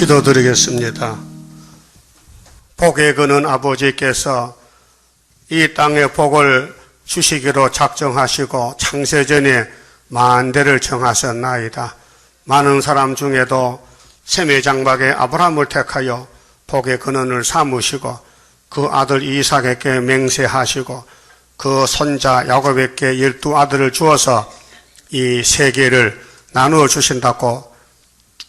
기도드리겠습니다. 복에 거는 아버지께서 이 땅에 복을 주시기로 작정하시고 창세전에 만대를 정하셨나이다. 많은 사람 중에도 셈의 장막의 아브라함을 택하여 복의 근원을 삼으시고 그 아들 이삭에게 맹세하시고 그 손자 야곱에게 12아들을 주어서 이 세계를 나누어 주신다고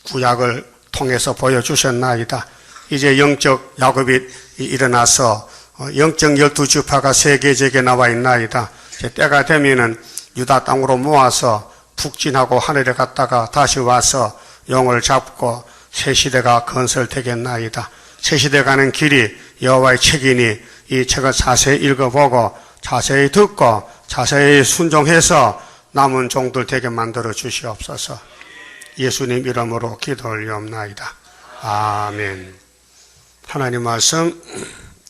구약을 통해서 보여주셨나이다. 이제 영적 야곱이 일어나서 영적 12지파가 세계적에 나와 있나이다. 때가 되면은 유다 땅으로 모아서 북진하고 하늘에 갔다가 다시 와서 영을 잡고 새 시대가 건설되겠나이다. 새 시대 가는 길이 여호와의 책이니 이 책을 자세히 읽어보고 자세히 듣고 자세히 순종해서 남은 종들 되게 만들어 주시옵소서. 예수님 이름으로 기도 올리옵나이다. 아멘. 하나님 말씀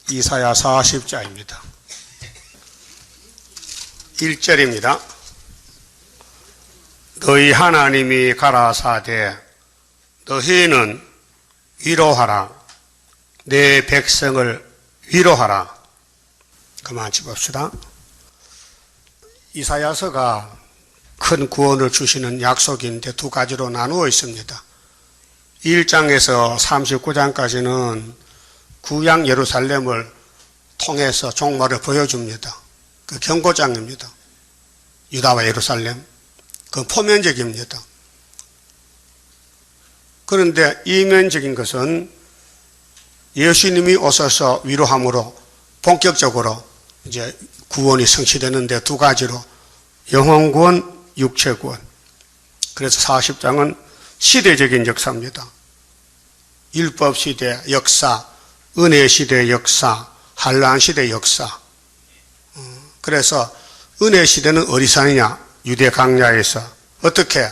이사야 40장입니다. 1절입니다. 너희 하나님이 가라사대 너희는 위로하라. 내 백성을 위로하라. 그만 짚읍시다. 이사야서가 큰 구원을 주시는 약속인데 두 가지로 나누어 있습니다. 1장에서 39장까지는 구약 예루살렘을 통해서 종말을 보여줍니다. 그 경고장입니다. 유다와 예루살렘. 그 포면적입니다. 그런데 이면적인 것은 예수님이 오셔서 위로함으로 본격적으로 이제 구원이 성취되는데 두 가지로 영혼구원, 육체구원. 그래서 40장은 시대적인 역사입니다. 율법시대 역사, 은혜시대 역사, 한란시대 역사. 그래서 은혜시대는 어디서느냐? 유대 강야에서 어떻게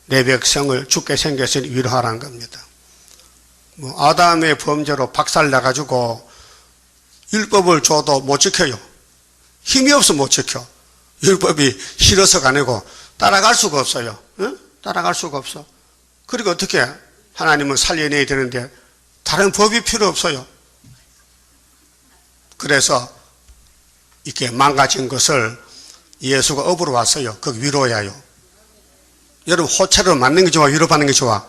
내 백성을 죽게 생겼으니 위로하라는 겁니다. 아담의 범죄로 박살나가지고 율법을 줘도 못 지켜요. 힘이 없어 못 지켜. 율법이 싫어서가 아니고 따라갈 수가 없어요. 응? 따라갈 수가 없어. 그리고 어떻게 하나님은 살려내야 되는데 다른 법이 필요 없어요. 그래서 이렇게 망가진 것을 예수가 업으로 왔어요. 그 위로야요. 여러분 호체로 맞는 게 좋아? 위로받는 게 좋아?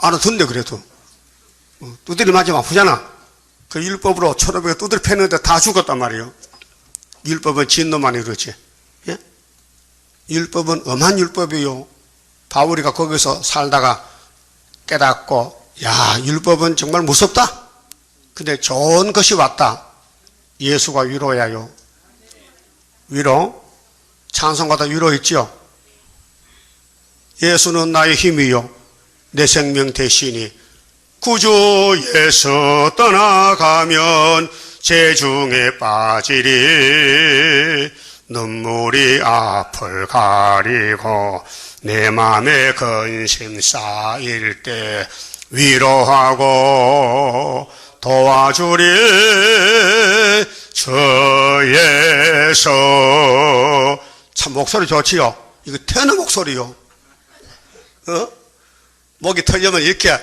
알아듣는데 그래도. 두드리 맞으면 아프잖아. 그 율법으로 초록에 두드리 패는데 다 죽었단 말이에요. 율법은 진노만 이루지. 예? 율법은 엄한 율법이요. 바울이가 거기서 살다가 깨닫고 야 율법은 정말 무섭다. 근데 좋은 것이 왔다. 예수가 위로야요. 위로. 찬송가다 위로 있죠. 예수는 나의 힘이요 내 생명 대신이 구주에서 떠나가면 재중에 빠지리. 눈물이 앞을 가리고 내 맘에 근심 쌓일 때 위로하고 도와주리. 저에서 참 목소리 좋지요. 이거 테너 목소리요. 목이 털리면 이렇게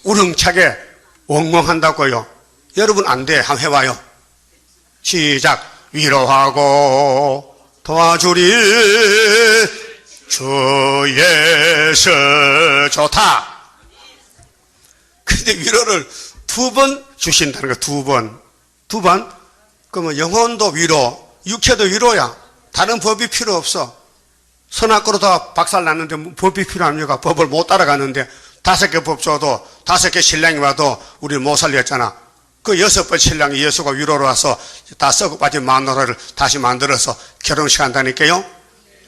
우렁차게 엉엉한다고요. 여러분 안 돼. 한번 해봐요. 시작. 위로하고 도와주리. 주에서 좋다. 근데 위로를 두 번 주신다는 거. 두 번. 두 번? 그러면 영혼도 위로, 육체도 위로야. 다른 법이 필요 없어. 선악과로 다 박살났는데 법이 필요합니까? 법을 못 따라가는데 5개 법 줘도 5개 신랑이 와도 우리를 못 살렸잖아. 그 6번 신랑이 예수가 위로로 와서 다 썩어 빠진 마누라를 다시 만들어서 결혼식 한다니까요.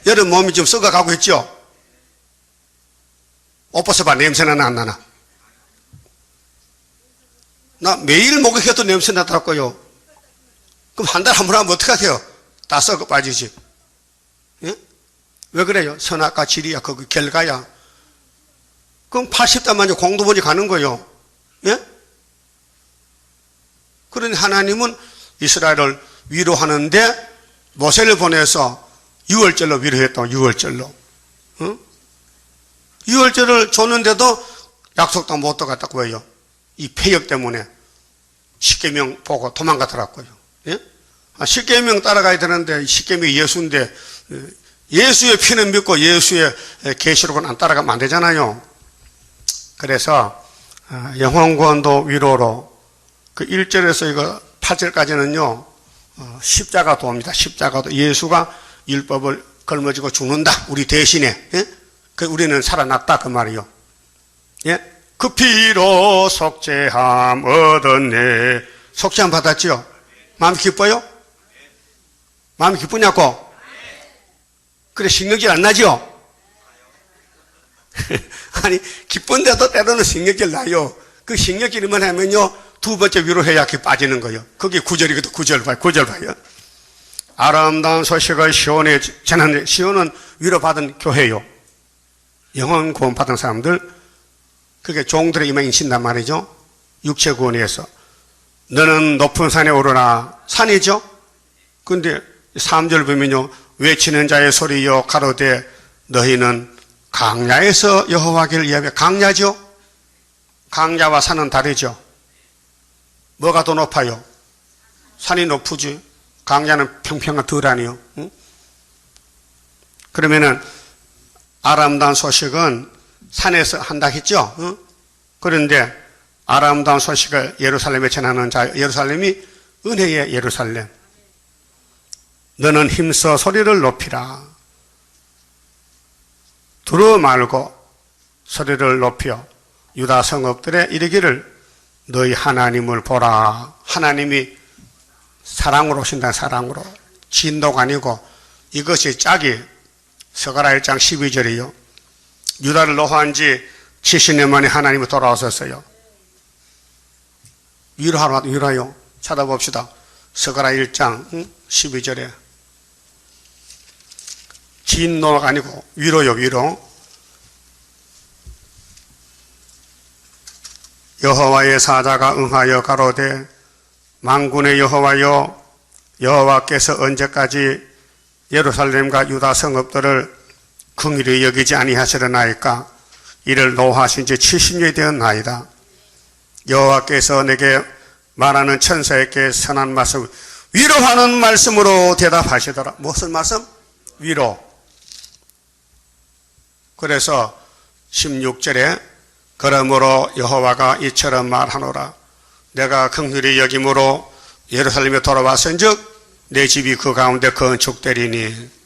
여러분 몸이 좀 썩어가고 있죠? 옷 벗어봐. 냄새나 안 나나? 나 매일 목욕해도 냄새 나더라고요. 그럼 한 달에 한 번 하면 어떡하세요? 다 썩어 빠지지. 예? 왜 그래요? 선악과 질이야. 그거 결과야. 그럼 80단 만에 공도원이 가는 거예요. 예? 그러니 하나님은 이스라엘을 위로하는데 모세를 보내서 6월절로 위로했다. 6월절로. 응? 6월절을 줬는데도 약속도 못 들어갔다고 해요. 이 폐역 때문에 십계명 보고 도망가더라고요. 예? 십계명 따라가야 되는데 십계명이 예수인데 예수의 피는 믿고 예수의 계시록은 안 따라가면 안 되잖아요. 그래서 영혼구원도 위로로 그 1절에서 이거 8절까지는요 십자가 도입니다. 십자가도 예수가 율법을 걸머지고 죽는다 우리 대신에. 예? 그 우리는 살아났다 그 말이요. 예? 그 피로 속죄함 얻었네. 속죄함 받았지요? 마음이 기뻐요? 마음이 기쁘냐고? 그래 신경질 안 나죠? 아니 기쁜데도 때로는 신경질 나요. 그 신경질이 뭐냐면요 두 번째 위로해야 이렇게 빠지는 거예요. 그게 9절이거든. 9절 봐요. 아름다운 소식을 시온에 전하는, 시온은 위로받은 교회요. 영혼 구원 받은 사람들, 그게 종들의 임에 인신단 말이죠. 육체 구원에서 너는 높은 산에 오르라. 산이죠. 근데 3절 보면요 외치는 자의 소리여 가로되 너희는 강야에서 여호와를 예배. 강야죠. 강야와 산은 다르죠. 뭐가 더 높아요? 산이 높으지. 강야는 평평한 덜 아니요. 응? 그러면은 아름다운 소식은 산에서 한다 했죠. 응? 그런데 아름다운 소식을 예루살렘에 전하는 자, 예루살렘이 은혜의 예루살렘. 너는 힘써 소리를 높이라. 두루 말고 소리를 높여 유다 성읍들에 이르기를 너희 하나님을 보라. 하나님이 사랑으로 오신다. 사랑으로. 진도가 아니고 이것이 짝이 스가랴 1장 12절이요. 유다를 노하한 지 70년 만에 하나님이 돌아오셨어요. 위로요. 찾아봅시다. 스가랴 1장 12절에 진노가 아니고 위로요. 위로. 여호와의 사자가 응하여 가로되 만군의 여호와여 여호와께서 언제까지 예루살렘과 유다 성읍들을 긍휼히 여기지 아니하시려나이까. 이를 노하신 지 70년이 되었나이다. 여호와께서 내게 말하는 천사에게 선한 말씀, 위로하는 말씀으로 대답하시더라. 무슨 말씀? 위로. 그래서 16절에 그러므로 여호와가 이처럼 말하노라. 내가 긍휼히 여김으로 예루살렘에 돌아왔은즉 내 집이 그 가운데 건축되리니.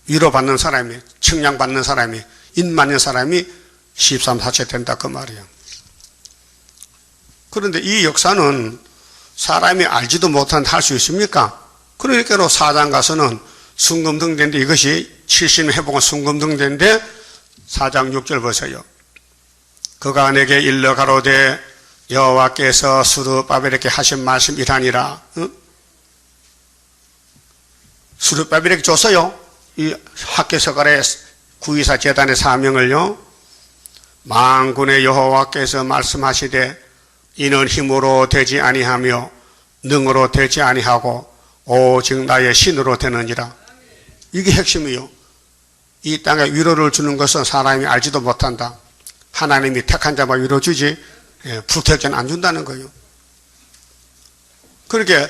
위로받는 사람이, 측량받는 사람이, 인맞는 사람이 13, 4체 된다 그 말이에요. 그런데 이 역사는 사람이 알지도 못한데 할 수 있습니까? 그러니까 4장 가서는 순금등대인데 이것이 70년 회복은 순금등대인데 4장 6절 보세요. 그가 내게 일러 가로되 여호와께서 스룹바벨에게 하신 말씀 이라니라. 응? 스룹바벨에게 줬어요. 이 학개서갈의 구이사 제단의 사명을요. 만군의 여호와께서 말씀하시되 이는 힘으로 되지 아니하며 능으로 되지 아니하고 오직 나의 신으로 되느니라. 이게 핵심이요. 이 땅에 위로를 주는 것은 사람이 알지도 못한다. 하나님이 택한 자만 위로 주지 불택자는 안 준다는 거예요. 그렇게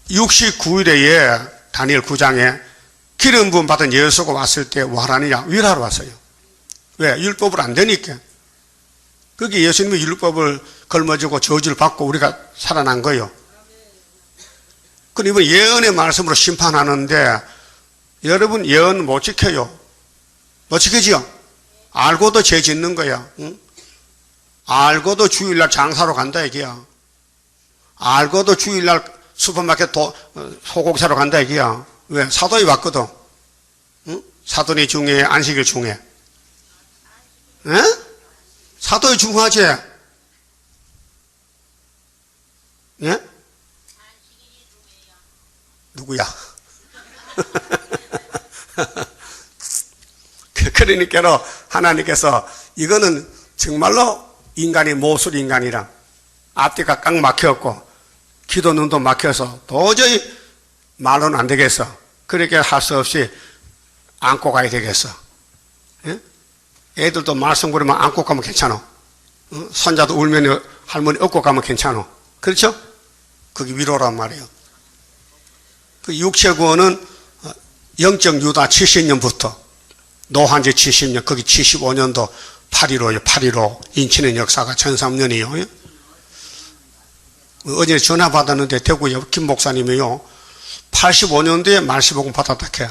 69일에 다니엘 9장에 기름 부음 받은 예수가 왔을 때 뭐 하라느냐? 위로하러 왔어요. 왜? 율법을 안 되니까. 그게 예수님이 율법을 걸머지고 저주를 받고 우리가 살아난 거예요. 그럼 이번 예언의 말씀으로 심판하는데 여러분 예언 못 지켜요. 못 지키지요? 알고도 죄 짓는 거야. 응? 알고도 주일날 장사로 간다 이게야. 알고도 주일날 슈퍼마켓 소고기 사러 간다 이게야. 왜? 사도에 왔거든. 응? 사도니 중에 안식일 중에. 에? 사도에 중하지? 예? 누구야? 그러니까 하나님께서 이거는 정말로 인간이 모술 인간이라 앞뒤가 꽉 막혔고 기도 눈도 막혀서 도저히 말로는 안 되겠어. 그렇게 할 수 없이 안고 가야 되겠어. 예? 애들도 말썽 부리면 안고 가면 괜찮아. 손자도 울면 할머니 업고 가면 괜찮아. 그렇죠? 그게 위로란 말이에요. 그 육체구원은 영적 유다 70년부터 노한지 70년, 거기 75년도 8.15요. 8.15 인치는 역사가 1003년이요. 어제 전화 받았는데 대구에 김 목사님이요. 85년도에 말씀복음 받았다 캐.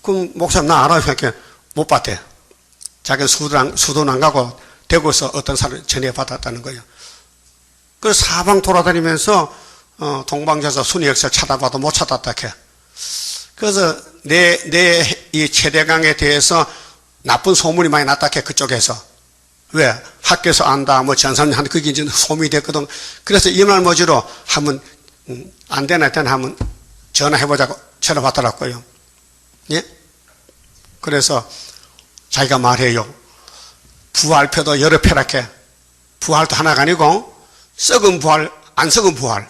그럼 목사님 나 알아요. 그러니까 못 받대. 자기는 수도는 안 가고 대구에서 어떤 사람을 전해 받았다는 거예요. 그래서 사방 돌아다니면서 동방전서 순위 역사 찾아봐도 못 찾았다 캐. 그래서 내 이 최대강에 대해서 나쁜 소문이 많이 났다 캐. 그쪽에서. 왜? 학교에서 안다, 뭐 전사님한테 그게 이제 소문이 됐거든. 그래서 이 말 머지로 한번 안 되나 한번 전화해보자고 전화 받더라고요. 예? 그래서 자기가 말해요. 부활표도 여러 표라게. 부활도 하나가 아니고 썩은 부활, 안 썩은 부활.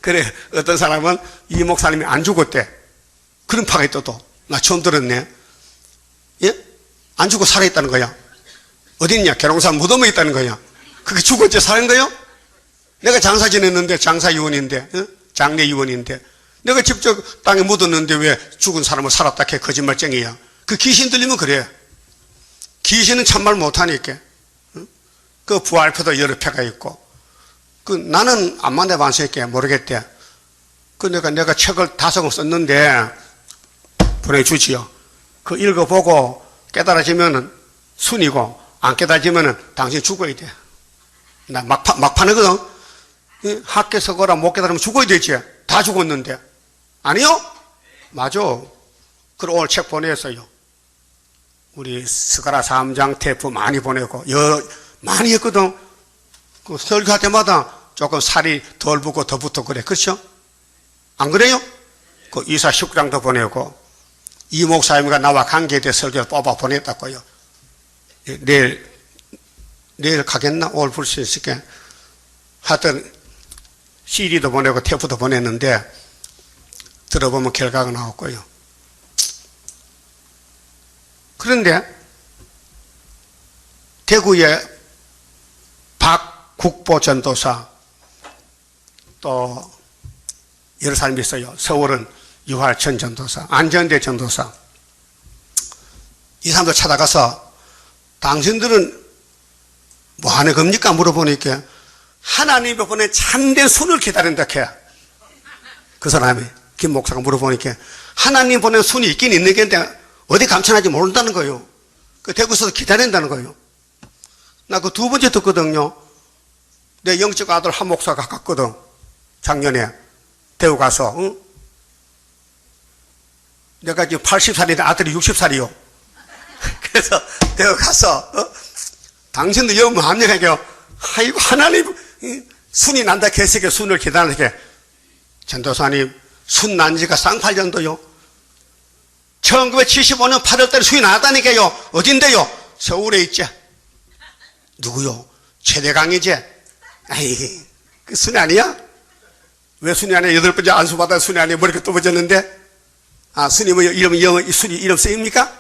그래, 어떤 사람은 이 목사님이 안 죽었대. 그런 파가 있어도. 나 처음 들었네. 예? 안 죽고 살아있다는 거야. 어디 있냐? 계룡산 무덤에 있다는 거야. 그게 죽었지 살은 거요? 내가 장사 지냈는데, 장사위원인데, 장례위원인데, 내가 직접 땅에 묻었는데 왜 죽은 사람을 살았다 해? 거짓말쟁이야. 그 귀신 들리면 그래. 귀신은 참말 못하니까. 그 부활표도 여러 표가 있고. 그 나는 안 만나봤으니까 모르겠대. 그 내가 책을 5권 썼는데 보내주지요. 그 읽어보고 깨달아지면은 순이고 안 깨달아지면은 당신 죽어야 돼. 나 막판이거든. 학교에서 거라 못 깨달으면 죽어야 되지. 다 죽었는데. 아니요? 맞아. 그럼 오늘 책 보냈어요. 우리 스가랴 3장 테이프 많이 보내고 많이 했거든. 그 설교할 때마다 조금 살이 덜 붙고 더 붙고 그래. 그렇죠? 안 그래요? 그 이사 19장도 보내고 이 목사님과 나와 관계에 대해 설교를 뽑아 보냈다고요. 내일 가겠나? 오늘 볼 수 있을게. 하여튼 CD도 보내고 테이프도 보냈는데 들어보면 결과가 나왔고요. 그런데 대구에 박국보 전도사 또 여러 사람이 있어요. 서울은 유활천 전도사, 안전대 전도사. 이 사람들 찾아가서 당신들은 뭐 하는 겁니까? 물어보니까 하나님이 보낸 참된 순을 기다린다 해요. 그 사람이 김 목사가 물어보니까 하나님 보낸 순이 있긴 있는 게 어디 감춰나지 모른다는 거예요. 그 대구에서 기다린다는 거예요. 나 그 2번째 듣거든요. 내 영적 아들 한 목사가 갔거든. 작년에 대구 가서. 응? 내가 지금 80살인데 아들이 60살이요. 그래서 대구 가서 당신도 여기 뭐 합니까? 아이고 하나님 순이 난다 개새끼 순을 기다리게. 전도사님 순 난 지가 쌍팔년도요. 1975년 8월달에 순이 나왔다니까요. 어딘데요? 서울에 있지. 누구요? 최대강이지. 아이 그 순이 아니야? 왜 순이 아니야? 8번째 안수받아 순이 아니야? 머리가 또 벗었는데. 아 순이 뭐 순이 이름 쓰입니까?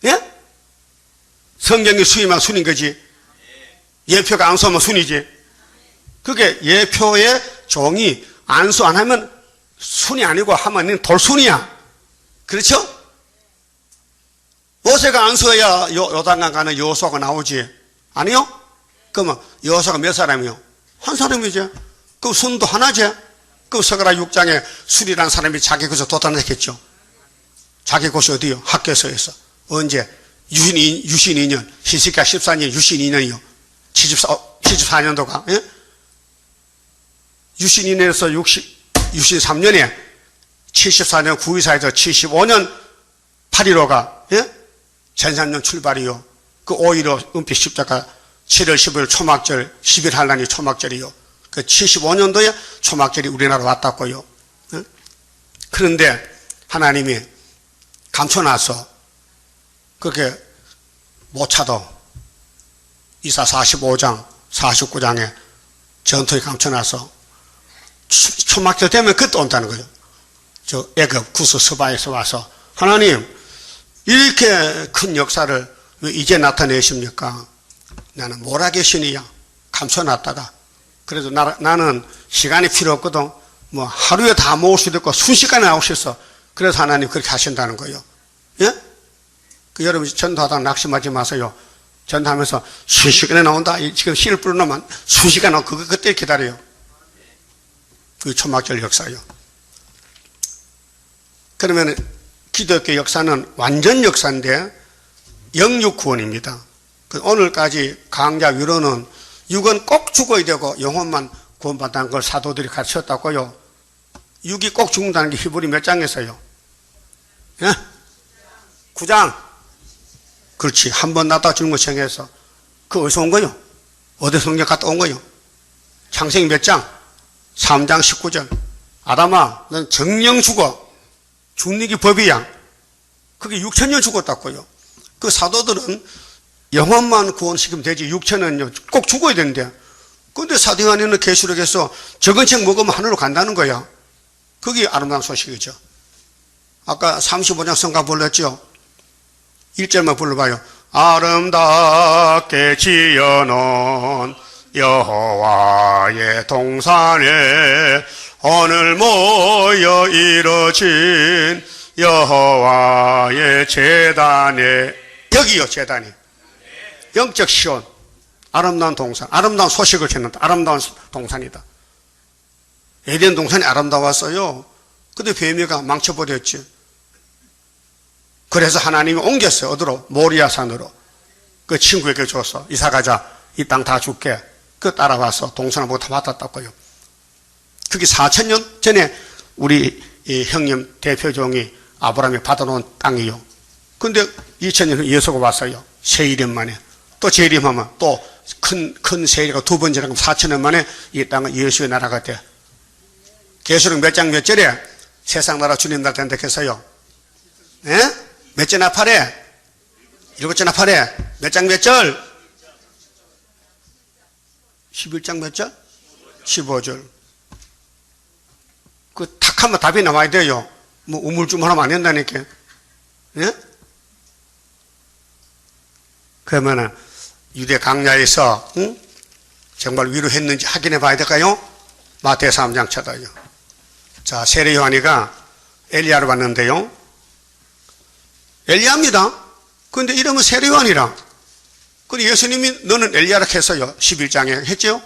예? 성경이 순이면 순인 거지. 예표가 안수하면 순이지. 그게 예표의 종이 안수 안 하면 순이 아니고 하면 돌순이야. 그렇죠? 모세가 안수해야 요단강 가는 여호수아가 나오지. 아니요? 그러면 여호수아가 몇 사람이요? 한 사람이죠. 그럼 순도 하나지. 그럼 스가랴 6장에 술이라는 사람이 자기 곳에 도탄했겠죠. 자기 곳이 어디요? 학교에서. 언제? 유신2년 히스기야 14년 유신2년이요. 74년도가. 예? 유신2년에서 유신3년에 74년 9.24에서 75년 8.15가 예? 전산년 출발이요. 그 5.15 은빛 십자가 7월 15일 초막절 10일 한란이 초막절이요. 그 75년도에 초막절이 우리나라 왔다고요. 예? 그런데 하나님이 감춰놔서 그렇게 못 찾아. 이사 45장 49장에 전투에 감춰놔서 초막절 되면 그때 온다는 거예요. 저 애굽 구스 스바에서 와서 하나님 이렇게 큰 역사를 왜 이제 나타내십니까? 나는 모락의 신이야. 감춰놨다가. 그래도 나는 시간이 필요 없거든. 뭐 하루에 다 모을 수도 있고 순식간에 나올 수 있어. 그래서 하나님 그렇게 하신다는 거예요. 예? 그 여러분 전도하다가 낙심하지 마세요. 전도하면서 순식간에 나온다. 지금 신을 뿌려놓으면 순식간에 나오고 그때 기다려요. 그게 초막절 역사예요. 그러면 기독교 역사는 완전 역사인데 영육 구원입니다. 오늘까지 강자 위로는 육은 꼭 죽어야 되고 영혼만 구원받는 걸 사도들이 가르쳤다고요. 육이 꼭 죽는다는 게 히브리 몇 장에서요? 예? 9장. 그렇지. 한 번 낳다 죽는 거 정해서. 그거 어디서 온 거요? 어디 성경 갔다 온 거요? 창세기 몇 장? 3장 19절. 아담아, 넌 정령 죽어. 죽는 게 법이야. 그게 6천년 죽었다고요. 그 사도들은 영혼만 구원시키면 되지 6천년요 꼭 죽어야 되는데. 그런데 사도 요한이는 계시록에서 적은 책 먹으면 하늘로 간다는 거야. 그게 아름다운 소식이죠. 아까 35장 성가 불렀죠. 1절만 불러봐요. 아름답게 지어놓은 여호와의 동산에 오늘 모여 이루어진 여호와의 제단에. 여기요, 제단이. 영적 시온. 아름다운 동산. 아름다운 소식을 전한다. 아름다운 동산이다. 에덴 동산이 아름다웠어요. 근데 뱀이가 망쳐버렸지. 그래서 하나님이 옮겼어요. 어디로? 모리아 산으로. 그 친구에게 줬어. 이사 가자. 이 땅 다 줄게. 그 따라와서 동산을 보고 다 맡았다고요. 그게 4,000년 전에 우리 이 형님 대표종이 아브라함이 받아놓은 땅이요. 근데 2000년 후에 예수가 왔어요. 세일년 만에. 또 재림하면 또 큰 세일가 두 번째라면 4,000년 만에 이 땅은 예수의 나라가 돼. 계시록 몇 장 몇 절에 세상 나라 주님 날 텐데겠어요. 예? 몇 절 나팔에? 7절 나팔에? 몇 장 몇 절? 11장 몇 절? 15절. 그 탁 하면 답이 나와야 돼요. 뭐 우물쭈물하면 안 된다니까. 예? 그러면은 유대 강야에서 정말 위로했는지 확인해 봐야 될까요? 마태 3장 쳐다요. 자, 세례 요한이가 엘리야를 봤는데요. 엘리야입니다. 그런데 이름은 세례 요한이라. 그리고 예수님이 너는 엘리야라 했어요. 11장에 했죠?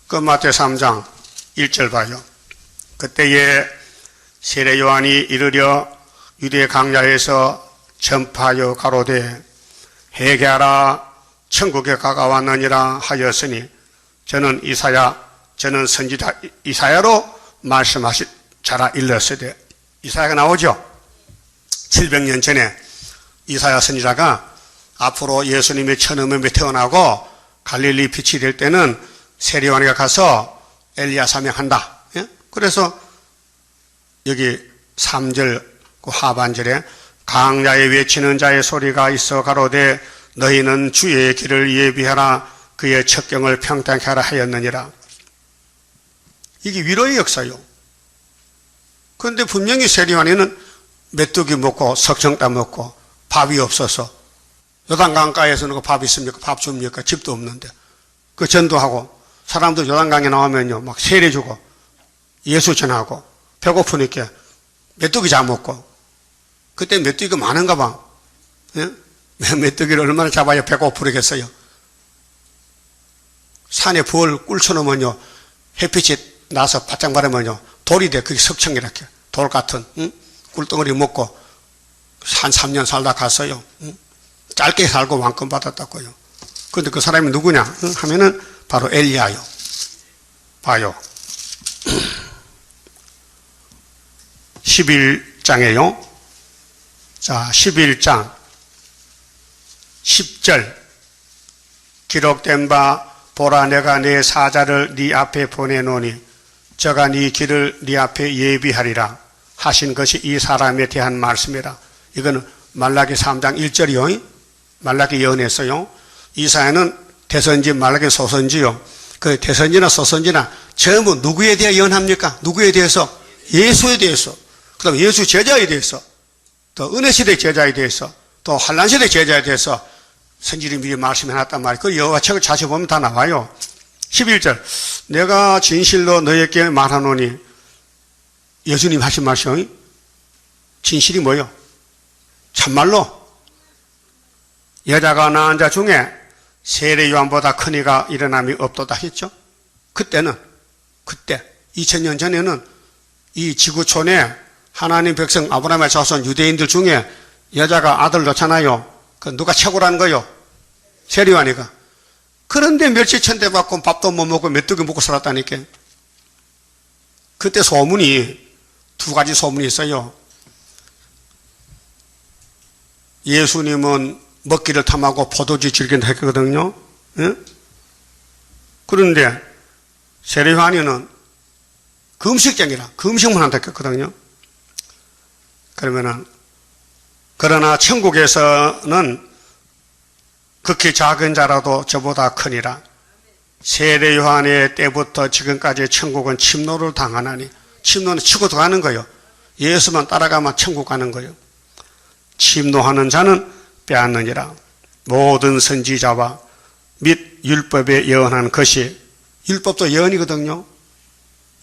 그 마태 3장 1절 봐요. 그때에 세례 요한이 이르려 유대 강야에서 전파하여 가로되 회개하라 천국에 가까웠느니라 하였으니 저는 선지자 이사야로 말씀하시 자라 일렀으되. 이사야가 나오죠. 700년 전에 이사야 선지자가 앞으로 예수님의 천음에 태어나고 갈릴리 빛이 될 때는 세례 요한이가 가서 엘리야 사명한다. 예? 그래서 여기 3절 그 하반절에 강야에 외치는 자의 소리가 있어 가로되 너희는 주의 길을 예비하라 그의 첩경을 평탄케 하라 하였느니라. 이게 위로의 역사요. 그런데 분명히 세례 요한이는 메뚜기 먹고 석청따 먹고 밥이 없어서 요단강가에서는 그 밥 있습니까? 밥 줍니까? 집도 없는데 그 전도하고 사람들 요단강에 나오면요 막 세례 주고 예수 전하고 배고프니까 메뚜기 잡먹고. 그때 메뚜기가 많은가 봐. 예? 메뚜기를 얼마나 잡아야 배고프겠어요. 산에 벌 꿀쳐놓으면요 햇빛이 나서 바짝 마르면요 돌이 돼. 그게 석청이라게 돌 같은 꿀덩어리 먹고 한 3년 살다 갔어요. 짧게 살고 왕권 받았다고요. 그런데 그 사람이 누구냐 하면은 바로 엘리야요. 봐요. 11장에요. 자, 11장 10절 기록된 바 보라 내가 내 사자를 네 앞에 보내노니 저가 네 길을 네 앞에 예비하리라 하신 것이 이 사람에 대한 말씀이라. 이거는 말라기 3장 1절이요. 말라기 예언했어요. 이사야는 대선지 말라기 소선지요. 그 대선지나 소선지나 전부 누구에 대해 예언합니까? 누구에 대해서? 예수에 대해서. 그 다음에 예수 제자에 대해서, 또 은혜시대 제자에 대해서, 또 한란시대 제자에 대해서 선지를 미리 말씀해놨단 말이에요. 그 여호와 책을 자세히 보면 다 나와요. 11절 내가 진실로 너에게 말하노니 예수님 하신 말씀 진실이 뭐예요? 참말로 여자가 낳은 자 중에 세례 요한보다 큰 이가 일어남이 없도다 했죠. 그때 2000년 전에는 이 지구촌에 하나님 백성 아브라함의 자손 유대인들 중에 여자가 아들 낳잖아요. 그 누가 최고라는 거요? 세례 요한이가. 그런데 멸치천대 받고 밥도 못 먹고 메뚜기 먹고 살았다니까. 그때 소문이 두 가지 소문이 있어요. 예수님은 먹기를 탐하고 포도주 즐긴다 했거든요. 예? 그런데 세례 요한이는 금식쟁이라 금식만 한다 했거든요. 그러나 천국에서는 극히 작은 자라도 저보다 크니라. 세례 요한의 때부터 지금까지 천국은 침노를 당하나니, 침노는 치고 들어가는 거예요. 예수만 따라가면 천국 가는 거예요. 침노하는 자는 빼앗느니라. 모든 선지자와 및 율법에 예언한 것이, 율법도 예언이거든요.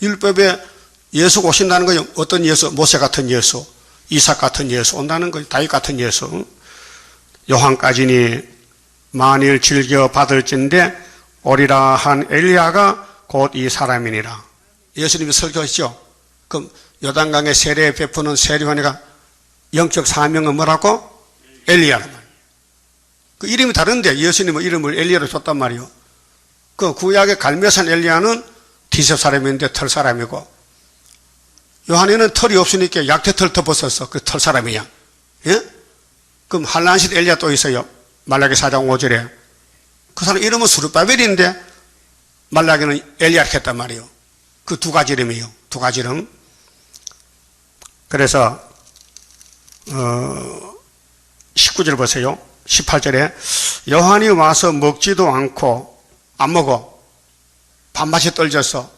율법에 예수가 오신다는 거예요. 어떤 예수? 모세 같은 예수, 이삭 같은 예수 온다는 거예요. 다윗 같은 예수. 요한까지니 만일 즐겨 받을진대 오리라 한 엘리야가 곧 이 사람이니라. 예수님이 설교했죠. 그럼 요단강에 세례 베푸는 세례 요한이가 영적 사명은 뭐라고? 엘리야란 말이에요. 그 이름이 다른데 예수님은 이름을 엘리야로 줬단 말이에요. 그 구약의 갈매산 엘리야는 디셉 사람인데 털 사람이고, 요한이는 털이 없으니까 약태털 덮었었어. 그 털 사람이야. 예? 그럼 한란시대 엘리야 또 있어요. 말라기 4장 5절에. 그 사람 이름은 스룹바벨인데 말라기는 엘리야를 했단 말이에요. 그 두 가지 이름이에요. 두 가지 이름. 그래서 19절 보세요. 18절에 요한이 와서 먹지도 않고 안 먹어. 밥맛이 떨져서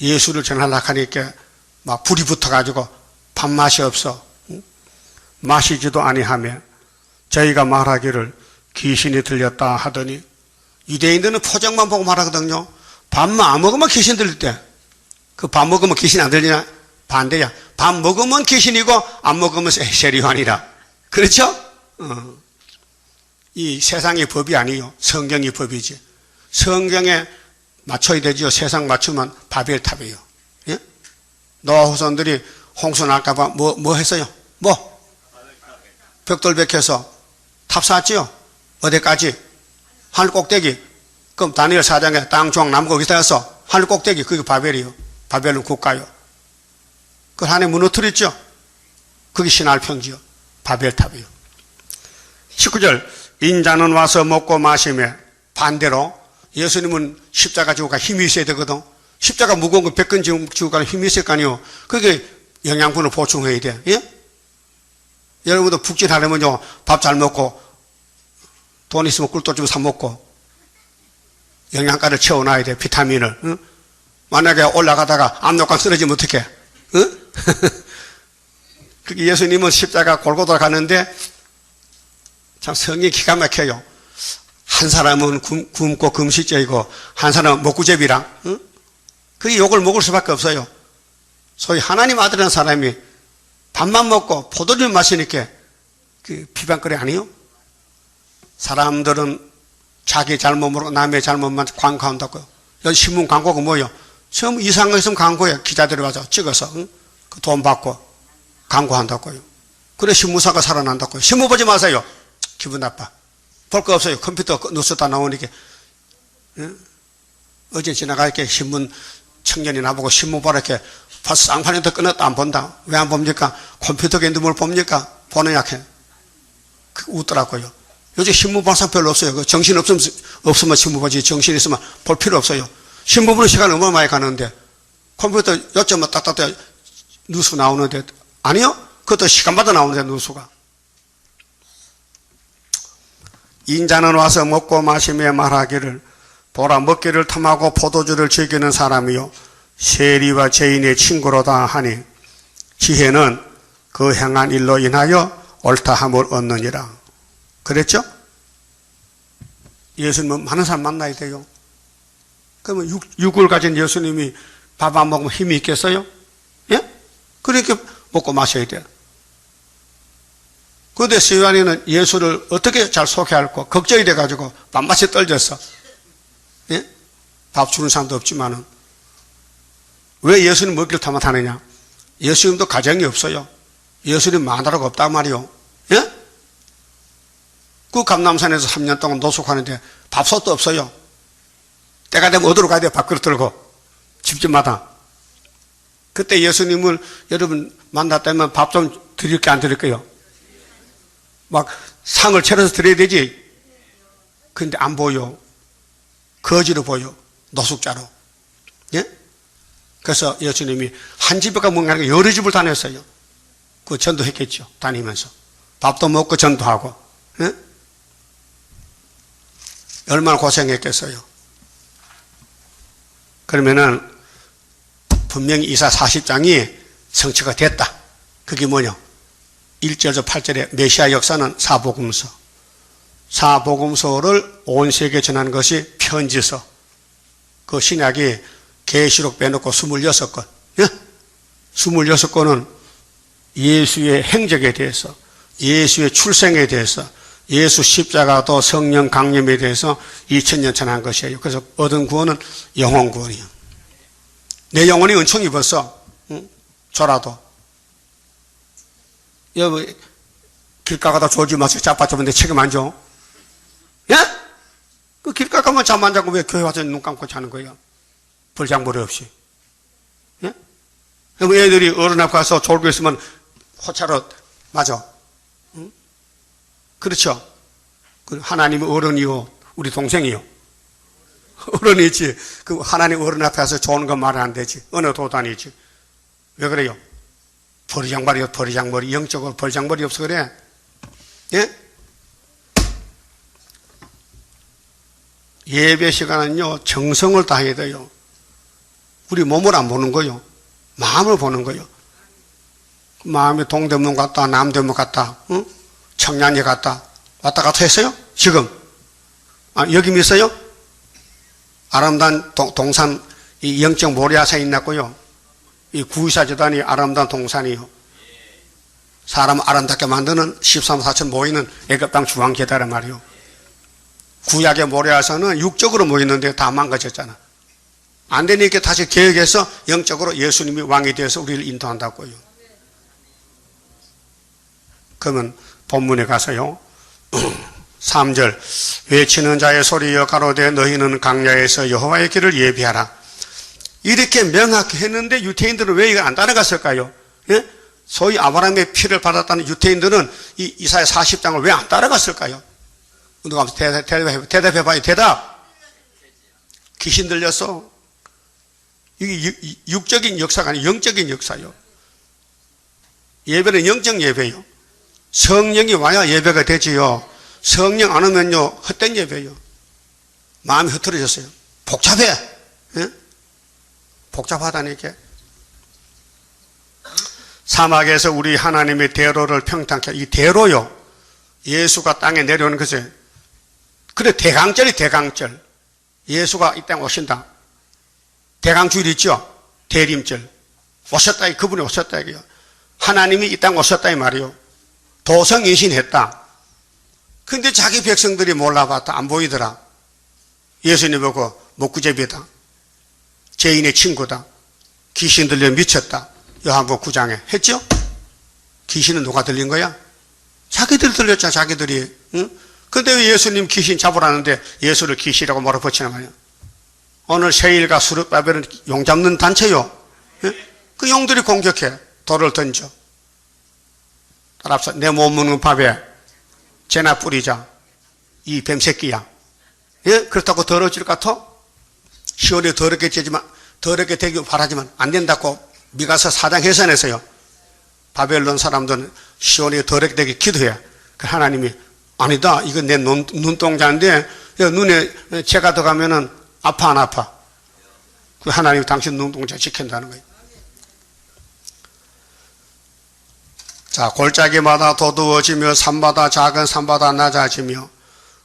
예수를 전하려고 하니까 막 불이 붙어가지고 밥맛이 없어. 마시지도 아니하며 저희가 말하기를 귀신이 들렸다 하더니, 유대인들은 표정만 보고 말하거든요. 밥만 안 먹으면 귀신 들릴 때. 그 밥 먹으면 귀신 안 들리냐? 반대야. 밥 먹으면 귀신이고 안 먹으면 세례 요한이라. 그렇죠? 이 세상의 법이 아니에요. 성경의 법이지. 성경에 맞춰야 되죠. 세상 맞추면 바벨탑이에요. 예? 노아 후손들이 홍수 날까봐 뭐 했어요? 벽돌백해서 탑 쌓았지요? 어디까지? 하늘 꼭대기. 그럼 다니엘 4장에 땅, 중, 남고 어디다 했어? 하늘 꼭대기. 그게 바벨이요. 바벨은 국가요. 그 안에 무너뜨렸죠? 그게 신할평지요. 바벨탑이요. 19절 인자는 와서 먹고 마시며, 반대로 예수님은 십자가 지고 가 힘이 있어야 되거든. 십자가 무거운 거 100건 지고 가는 힘이 있을 거 아니에요. 그게 영양분을 보충해야 돼. 예? 여러분도 북진하려면요, 밥 잘 먹고 돈 있으면 꿀떡 좀 사 먹고 영양가를 채워놔야 돼. 비타민을. 응? 만약에 올라가다가 압력강 쓰러지면 어떡해? 응? 그게 예수님은 십자가 골고다 가는데 참 성이 기가 막혀요. 한 사람은 굶고 금식죄이고 한 사람은 먹구제비라. 응? 그게 욕을 먹을 수밖에 없어요. 소위 하나님 아들이라는 사람이 밥만 먹고 포도주를 마시니까 그 비방거리 아니에요? 사람들은 자기 잘못 모르고 남의 잘못만 광고한다고요. 여기 신문 광고가 뭐예요? 처음 이상한 거 있으면 광고에 기자들이 와서 찍어서 응? 그 돈 받고 광고한다고요. 그래 신문사가 살아난다고요. 신문 보지 마세요. 기분 나빠. 볼 거 없어요. 컴퓨터 뉴스 다 나오니까. 응? 어제 지나가니까 신문 청년이 나보고 신문 보라 이렇게 쌍판에도 끊었다 안 본다. 왜 안 봅니까? 컴퓨터가 있는데 뭘 봅니까? 보는 약해. 웃더라고요. 요즘 신문 볼 사람 별로 없어요. 그 정신 없으면 신문 보지. 정신 있으면 볼 필요 없어요. 신문 보는 시간 얼마나 많이 가는데 컴퓨터 요점만 딱딱딱 뉴스 나오는데 아니요? 그것도 시간마다 나오는데 뉴스가. 인자는 와서 먹고 마시며 말하기를 보라 먹기를 탐하고 포도주를 즐기는 사람이요 세리와 죄인의 친구로다 하니 지혜는 그 행한 일로 인하여 옳다함을 얻느니라. 그랬죠? 예수님은 많은 사람 만나야 돼요. 그러면 육을 가진 예수님이 밥 안 먹으면 힘이 있겠어요? 예? 그렇게 먹고 마셔야 돼요. 그런데 시완이는 예수를 어떻게 잘 소개할까 걱정이 돼가지고 밤낮이 떨졌어. 예? 밥 주는 사람도 없지만은. 왜 예수님 먹기를 탐하느냐? 예수님도 가정이 없어요. 예수님 마누라가 없단 말이요. 예? 그 감남산에서 3년 동안 노숙하는데 밥솥도 없어요. 때가 되면 어디로 가야 돼요? 밥그릇 들고. 집집마다. 그때 예수님을 여러분 만났다면 밥 좀 드릴게 안 드릴게요? 막 상을 차려서 드려야 되지. 근데 안 보여. 거지로 보여. 노숙자로. 예? 그래서 예수님이 한 집에 가면 뭔가 여러 집을 다녔어요. 그 전도했겠죠. 다니면서. 밥도 먹고 전도하고. 예? 얼마나 고생했겠어요. 그러면은 분명히 이사 40장이 성취가 됐다. 그게 뭐냐? 1절에서 8절에 메시아 역사는 사복음서. 사복음서를 온 세계에 전하는 것이 편지서. 그 신약이 계시록 빼놓고 26권. 예? 26권은 예수의 행적에 대해서, 예수의 출생에 대해서, 예수 십자가도 성령 강림에 대해서 2000년 전한 것이에요. 그래서 얻은 구원은 영혼 구원이에요. 내 영혼이 은총 입었어. 응? 저라도. 여기 길 가다가 졸지 마세요. 자빠져면 내 책임 안 져. 예? 그 길 가면 잠 안 자고 왜 교회 와서 눈 감고 자는 거예요? 벌장머리 없이. 예? 그럼 애들이 어른 앞 가서 졸고 있으면 호차로 맞아. 응? 그렇죠? 하나님은 어른이요. 우리 동생이요. 어른이지. 그 하나님 어른 앞에 가서 좋은 건 말 안 되지. 어느 도단이지. 왜 그래요? 버리장머리요. 버리장머리. 영적으로 버리장머리 없어 그래. 예? 예배 시간은요, 정성을 다해야 돼요. 우리 몸을 안 보는 거요. 마음을 보는 거요. 마음이 동대문 갔다, 남대문 갔다, 응? 청량리 갔다, 왔다 갔다 했어요? 지금. 아, 여기 있어요? 아름다운 동산, 이 영적 모리아산이 있나고요. 이 구의사 재단이 아름다운 동산이요. 사람 아름답게 만드는 13, 4천 모이는 애굽땅 중앙재단이란 말이요. 구약의 모리아산은 육적으로 모이는데 다 망가졌잖아. 안 되니까 다시 계획해서 영적으로 예수님이 왕이 되어서 우리를 인도한다고요. 그러면 본문에 가서요. 3절 외치는 자의 소리여 가로되 너희는 강야에서 여호와의 길을 예비하라. 이렇게 명확히 했는데 유태인들은 왜 이걸 안 따라갔을까요? 예? 소위 아브라함의 피를 받았다는 유태인들은 이 이사야 40장을 왜 안 따라갔을까요? 누가 대답해봐요. 대답. 귀신 들렸어. 이게 육적인 역사가 아니고 영적인 역사요. 예배는 영적 예배요. 성령이 와야 예배가 되지요. 성령 안 오면요 헛된 예배요. 마음이 흐트러졌어요. 복잡해. 예? 복잡하다니까. 사막에서 우리 하나님의 대로를 평탄케. 이 대로요. 예수가 땅에 내려오는 것이. 그래 대강절이 대강절. 예수가 이 땅에 오신다. 대강주일 있죠. 대림절. 오셨다. 그분이 오셨다. 이게요. 하나님이 이 땅에 오셨다 이 말이요. 도성인신했다. 근데 자기 백성들이 몰라봤다. 안 보이더라. 예수님 보고 목구제비다. 죄인의 친구다. 귀신 들려 미쳤다. 요한복음 9장에 했죠? 귀신은 누가 들린 거야? 자기들이 들렸잖아. 자기들이. 응? 근데 왜 예수님 귀신 잡으라는데 예수를 귀신이라고 몰아붙이는 거야? 오늘 세일과 수르바벨은 용 잡는 단체요. 예? 그 용들이 공격해. 돌을 던져. 따라서 내 못 먹는 밥에 재나 뿌리자. 이 뱀새끼야. 예? 그렇다고 더러워질 것 같아? 시온이 더럽게 되지만, 더럽게 되길 바라지만 안 된다고 미가서 4장 해산에서요. 바벨론 사람들은 시온이 더럽게 되게 기도해. 그 하나님이 아니다. 이건 내 눈동자인데 눈에 채가 들어가면은 아파 안 아파? 그 하나님이 당신 눈동자 지킨다는 거예요. 자, 골짜기마다 도두어지며 산마다 작은 산마다 낮아지며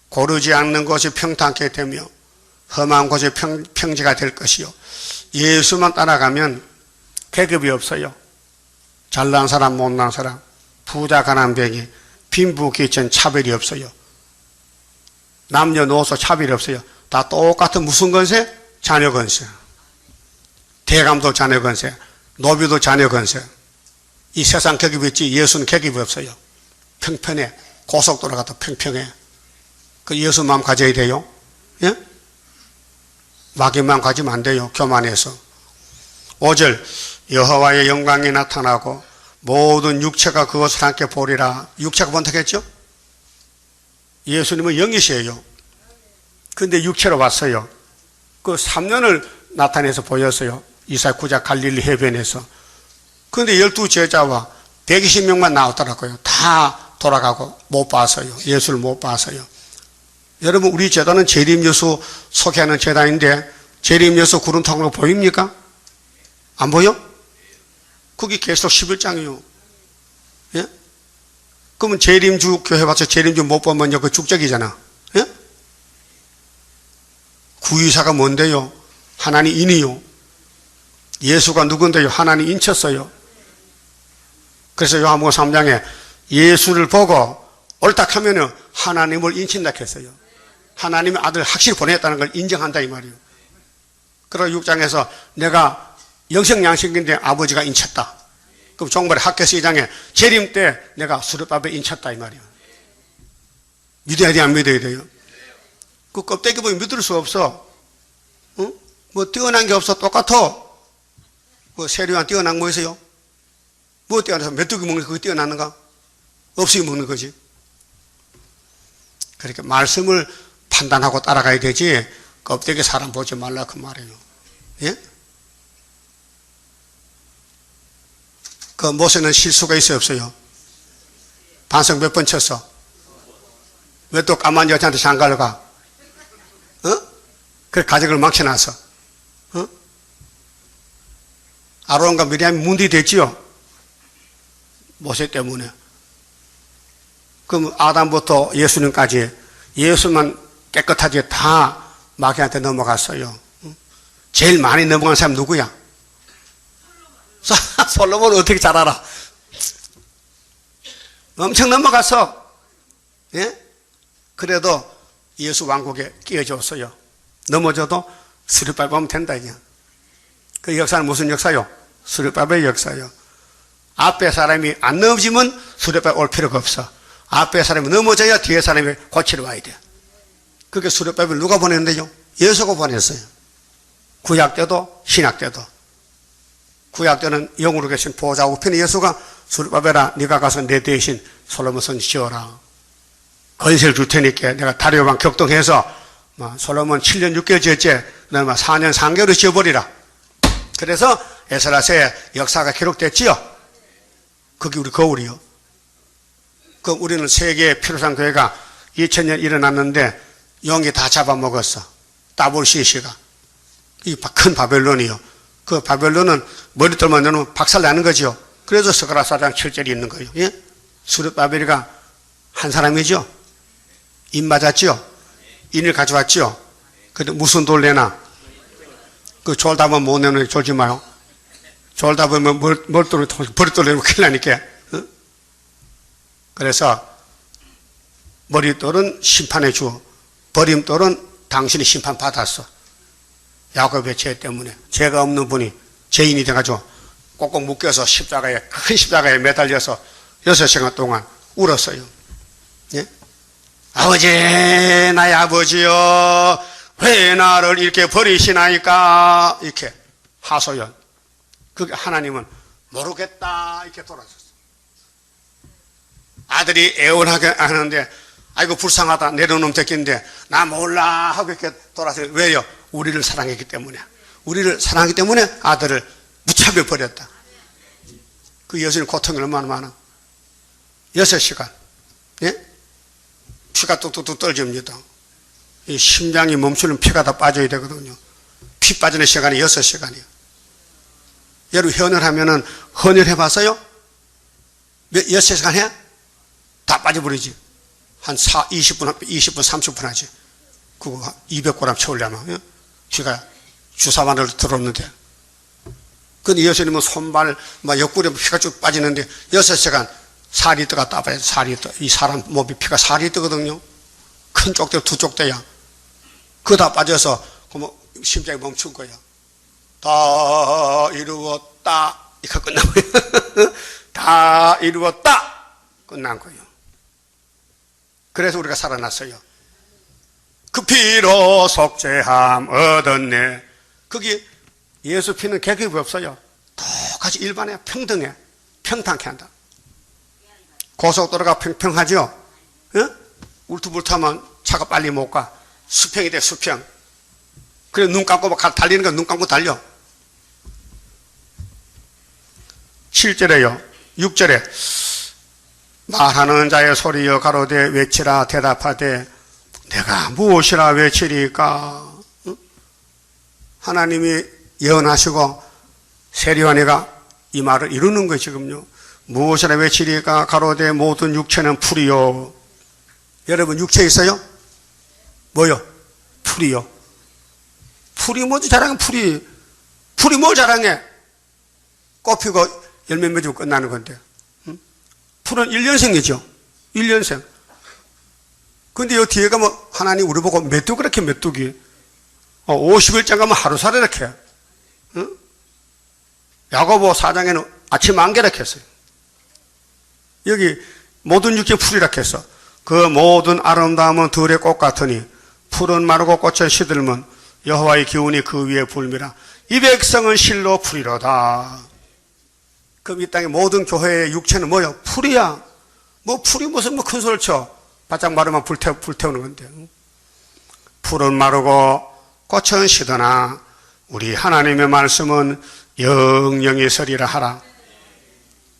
고르지 않는 곳이 평탄케 되며 험한 곳이 평지가 될 것이요. 예수만 따라가면 계급이 없어요. 잘난 사람 못난 사람, 부자 가난뱅이, 빈부귀천 차별이 없어요. 남녀노소 차별이 없어요. 다 똑같은 무슨 건세? 자녀 건세. 대감도 자녀 건세, 노비도 자녀 건세. 이 세상 계급이 있지 예수는 계급이 없어요. 평평해. 고속도로 가도 평평해. 그 예수 마음 가져야 돼요. 예? 마귀만 가지면 안 돼요. 교만해서. 5절 여호와의 영광이 나타나고 모든 육체가 그것을 함께 보리라. 육체가 번택했죠? 예수님은 영이시에요. 근데 육체로 왔어요. 그 3년을 나타내서 보였어요. 이사야 9장 갈릴리 해변에서. 그런데 12제자와 120명만 나왔더라고요. 다 돌아가고 못 봤어요. 예수를 못 봤어요. 여러분, 우리 제단은 재림예수 소개하는 제단인데 재림예수 구름통으로 보입니까? 안 보여? 그게 계속 11장이요. 예? 그러면 재림주 교회 와서 재림주 못 보면요, 그 축적이잖아. 예? 구의사가 뭔데요? 하나님 인이요. 예수가 누군데요? 하나님 인쳤어요. 그래서 요한복음 3장에 예수를 보고 옳다 하면은 하나님을 인친다 했어요. 하나님의 아들 확실히 보냈다는 걸 인정한다 이 말이에요. 그리고 6장에서 내가 영생양식인데 아버지가 인쳤다. 그럼 종말의 학교에서 2장에 재림 때 내가 수르바벨 인쳤다 이 말이에요. 믿어야 돼, 안 믿어야 돼요? 그 껍데기 보면 믿을 수 없어. 응? 뭐 뛰어난 게 없어. 똑같아. 그 세류한 뛰어난 거 있어요? 뭐 뛰어나서 메뚜기 먹는 거 그게 뛰어나는가? 없이 먹는 거지. 그렇게 말씀을 판단하고 따라가야 되지 껍데기 사람 보지 말라 그 말이에요. 예? 그 모세는 실수가 있어요, 없어요? 반성 몇 번 쳤어? 왜 또 까만 여자한테 장가를 가? 어? 그래 가족을 망쳐놨어. 어? 아론과 미리암이 문제 됐지요? 모세 때문에. 그럼 아담부터 예수님까지 예수만 깨끗하게 다 마귀한테 넘어갔어요. 제일 많이 넘어간 사람 누구야? 솔로몬은 어떻게 잘 알아? 엄청 넘어갔어. 예? 그래도 예수 왕국에 끼워줬어요. 넘어져도 수리바벨 보면 된다 이게. 그 역사는 무슨 역사요? 수리바벨 역사요. 앞에 사람이 안 넘어지면 수리바벨 올 필요가 없어. 앞에 사람이 넘어져야 뒤에 사람이 고치러 와야 돼. 그게 수리바벨 누가 보냈는데요? 예수가 보냈어요. 구약 때도 신약 때도. 구약 때는 영으로 계신 보호자 우편의 예수가 수르바벨아 네가 가서 내 대신 솔로몬 성 지어라. 건세를 줄 테니까 내가 다리오 왕 격동해서 솔로몬 7년 6개월 지었지 너는 4년 3개월을 지어버리라. 그래서 에스라서의 역사가 기록됐지요. 그게 우리 거울이요. 그 우리는 세계의 피로상 교회가 2000년 일어났는데 용이 다 잡아먹었어. 따볼시시가. 이 큰 바벨론이요. 그 바벨론은 머리털만 내놓으면 박살나는 거죠. 그래서 스가랴 4장 7절이 있는 거예요. 예? 수르바벨이가 한 사람이죠. 인 맞았죠. 인을 가져왔죠. 근데 무슨 돌 내나? 그 졸다보면 못 내놓으면 졸지 마요. 졸다보면 머리돌을 버리돌 내놓으면 큰일 나니까. 어? 그래서 머리돌은 심판의 주, 버림돌은 당신이 심판 받았어. 야곱의 죄 때문에 죄가 없는 분이 죄인이 돼가지고 꼭꼭 묶여서 십자가에 큰 십자가에 매달려서 6시간 동안 울었어요. 예? 아버지 나의 아버지여 왜 나를 이렇게 버리시나이까 이렇게 하소연. 그게 하나님은 모르겠다 이렇게 돌아섰어. 아들이 애원하게 하는데 아이고 불쌍하다 내려놓으면 됐겠는데 나 몰라 하고 이렇게 돌아서요. 왜요? 우리를 사랑했기 때문에. 우리를 사랑하기 때문에 아들을 무차별 버렸다. 그 여신의 고통이 얼마나 많아. 6시간. 예? 피가 뚝뚝뚝 떨어집니다. 이 심장이 멈추는 피가 다 빠져야 되거든요. 피 빠지는 시간이 6시간이에요. 여러분 헌혈하면은 헌혈해 봤어요? 몇 시간 해? 다 빠져버리지. 한 20분, 30분 하지. 그거 200g 채우려면. 쥐가 주사만을 들었는데. 근데 예수님은 손발, 막 옆구리에 피가 쭉 빠지는데 6시간 4리터가 따봐야 4리터. 이 사람 몸이 피가 4리터거든요. 큰 쪽대, 두 쪽대야. 그거 다 빠져서, 그러면 심장이 멈춘 거야. 다 이루었다. 이거 끝난 거예요. 다 이루었다. 끝난 거예요. 그래서 우리가 살아났어요. 그 피로 속죄함 얻었네. 거기 예수 피는 계급이 없어요. 똑같이 일반에 평등해. 평탄케 한다. 고속도로가 평평하죠? 어? 울퉁불퉁하면 차가 빨리 못 가. 수평이 돼, 수평. 그래, 눈 감고 달리는 건 눈 감고 달려. 7절에요. 6절에 말하는 자의 소리여 가로되 외치라 대답하되 내가 무엇이라 외치리까? 응? 하나님이 예언하시고 세리와네가 이 말을 이루는 거예요. 지금요. 무엇이라 외치리까? 가로되 모든 육체는 풀이요. 여러분 육체 있어요? 뭐요? 풀이요. 풀이 뭐지 자랑해? 풀이 뭘 자랑해? 꽃 피고 열매 맺으면 끝나는 건데. 응? 풀은 1년생이죠. 1년생. 근데 여 뒤에 가면 하나님 우리 보고 메뚜기 이렇게 메뚜기. 50일장 가면 하루살이 이렇게. 응? 야고보 4장에는 아침 안개 이렇게 했어요. 여기 모든 육체 풀이라 했어. 그 모든 아름다움은 들의 꽃 같으니 풀은 마르고 꽃은 시들면 여호와의 기운이 그 위에 불미라. 이 백성은 실로 풀이로다. 그럼 이 땅의 모든 교회의 육체는 뭐야? 풀이야. 뭐 풀이 무슨 뭐 큰 소리를 쳐. 바짝 마르면 불태우는 건데. 풀은 마르고 꽃은 시드나 우리 하나님의 말씀은 영영이 서리라 하라.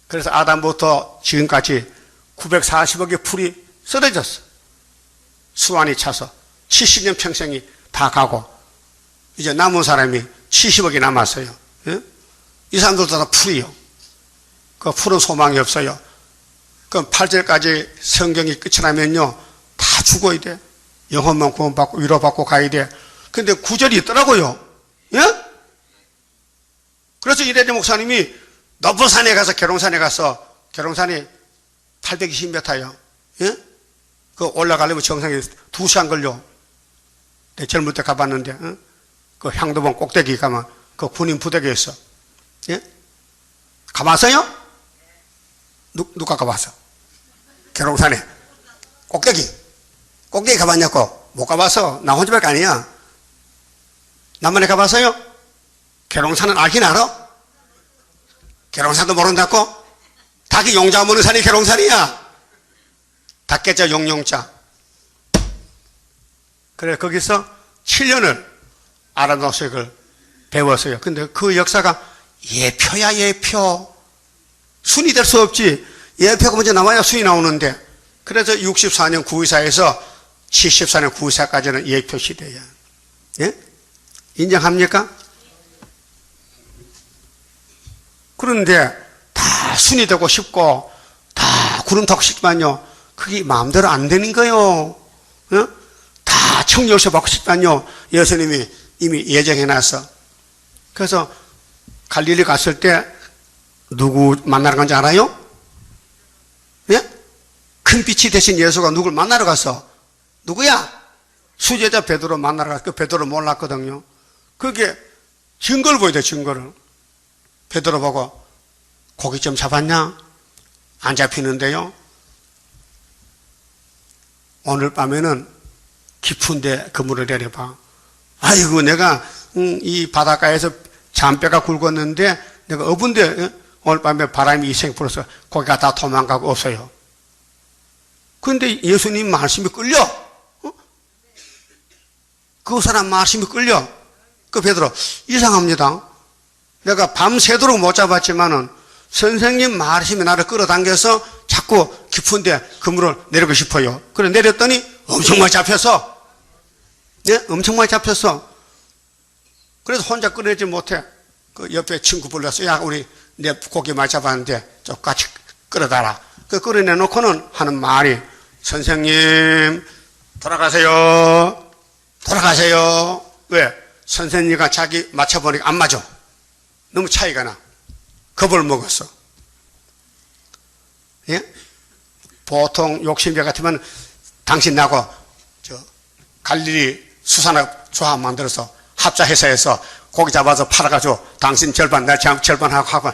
그래서 아담부터 지금까지 940억의 풀이 쓰러졌어. 수완이 차서 70년 평생이 다 가고 이제 남은 사람이 70억이 남았어요. 예? 이 사람들도 다 풀이요. 그 풀은 소망이 없어요. 그럼 8절까지 성경이 끝이 나면요 다 죽어야 돼. 영혼만 구원받고 위로받고 가야 돼. 근데 9절이 있더라고요. 예? 그래서 이래대 목사님이 높은 산에 가서 계룡산에 가서 계룡산이 820m예요. 예? 그 올라가려면 정상에 2시간 걸려. 내 젊을 때 가봤는데 그 향도봉 꼭대기 가면 그 군인 부대가 있어. 예? 가봤어요? 누가 가봤어? 계룡산에 꼭대기 가봤냐고? 못 가봤어. 나 혼자밖에 아니야. 남만에 가봤어요? 계룡산은 알긴 알아? 계룡산도 모른다고? 닭이 용자 먹는 산이 계룡산이야. 닭개자 용용자. 그래 거기서 7년을 아름다운 수익을 배웠어요. 근데 그 역사가 예표야 예표. 순이 될 수 없지. 예표가 먼저 나와야 순이 나오는데. 그래서 64년 구의사에서 74년 구의사까지는 예표 시대야. 예? 인정합니까? 그런데 다 순이 되고 싶고 다 구름 타고 싶지만요 그게 마음대로 안 되는 거예요. 어? 다 청려서 받고 싶지만요 예수님이 이미 예정해놨어. 그래서 갈릴리 갔을 때 누구 만나러 간지 알아요? 예? 큰 빛이 되신 예수가 누굴 만나러 갔어? 누구야? 수제자 베드로 만나러 갔어. 그 베드로 몰랐거든요. 그게 증거를 보여야 돼. 증거를. 베드로 보고 고기 좀 잡았냐? 안 잡히는데요. 오늘 밤에는 깊은데 그물을 내려봐. 아이고 내가 이 바닷가에서 잔뼈가 굵었는데 내가 어분데 오늘 밤에 바람이 이생 불어서 고기가 다 도망가고 없어요. 그런데 예수님 말씀이 끌려. 그 사람 말씀이 끌려. 그 베드로 이상합니다. 내가 밤새도록 못 잡았지만은 선생님 말씀이 나를 끌어당겨서 자꾸 깊은데 그물을 내리고 싶어요. 그래 내렸더니 엄청 많이 잡혔어. 예? 엄청 많이 잡혔어. 그래서 혼자 끌어내지 못해. 그 옆에 친구 불러서 야 우리 내 고기 많이 잡았는데 좀 같이 끓여달라. 그 끓여내놓고는 하는 말이, 선생님, 돌아가세요. 돌아가세요. 왜? 선생님과 자기 맞춰보니까 안 맞아. 너무 차이가 나. 겁을 먹었어. 예? 보통 욕심배 같으면 당신 나고 갈릴리 수산업 조합 만들어서 합작회사에서 고기 잡아서 팔아가지고 당신 절반 나 절반 하고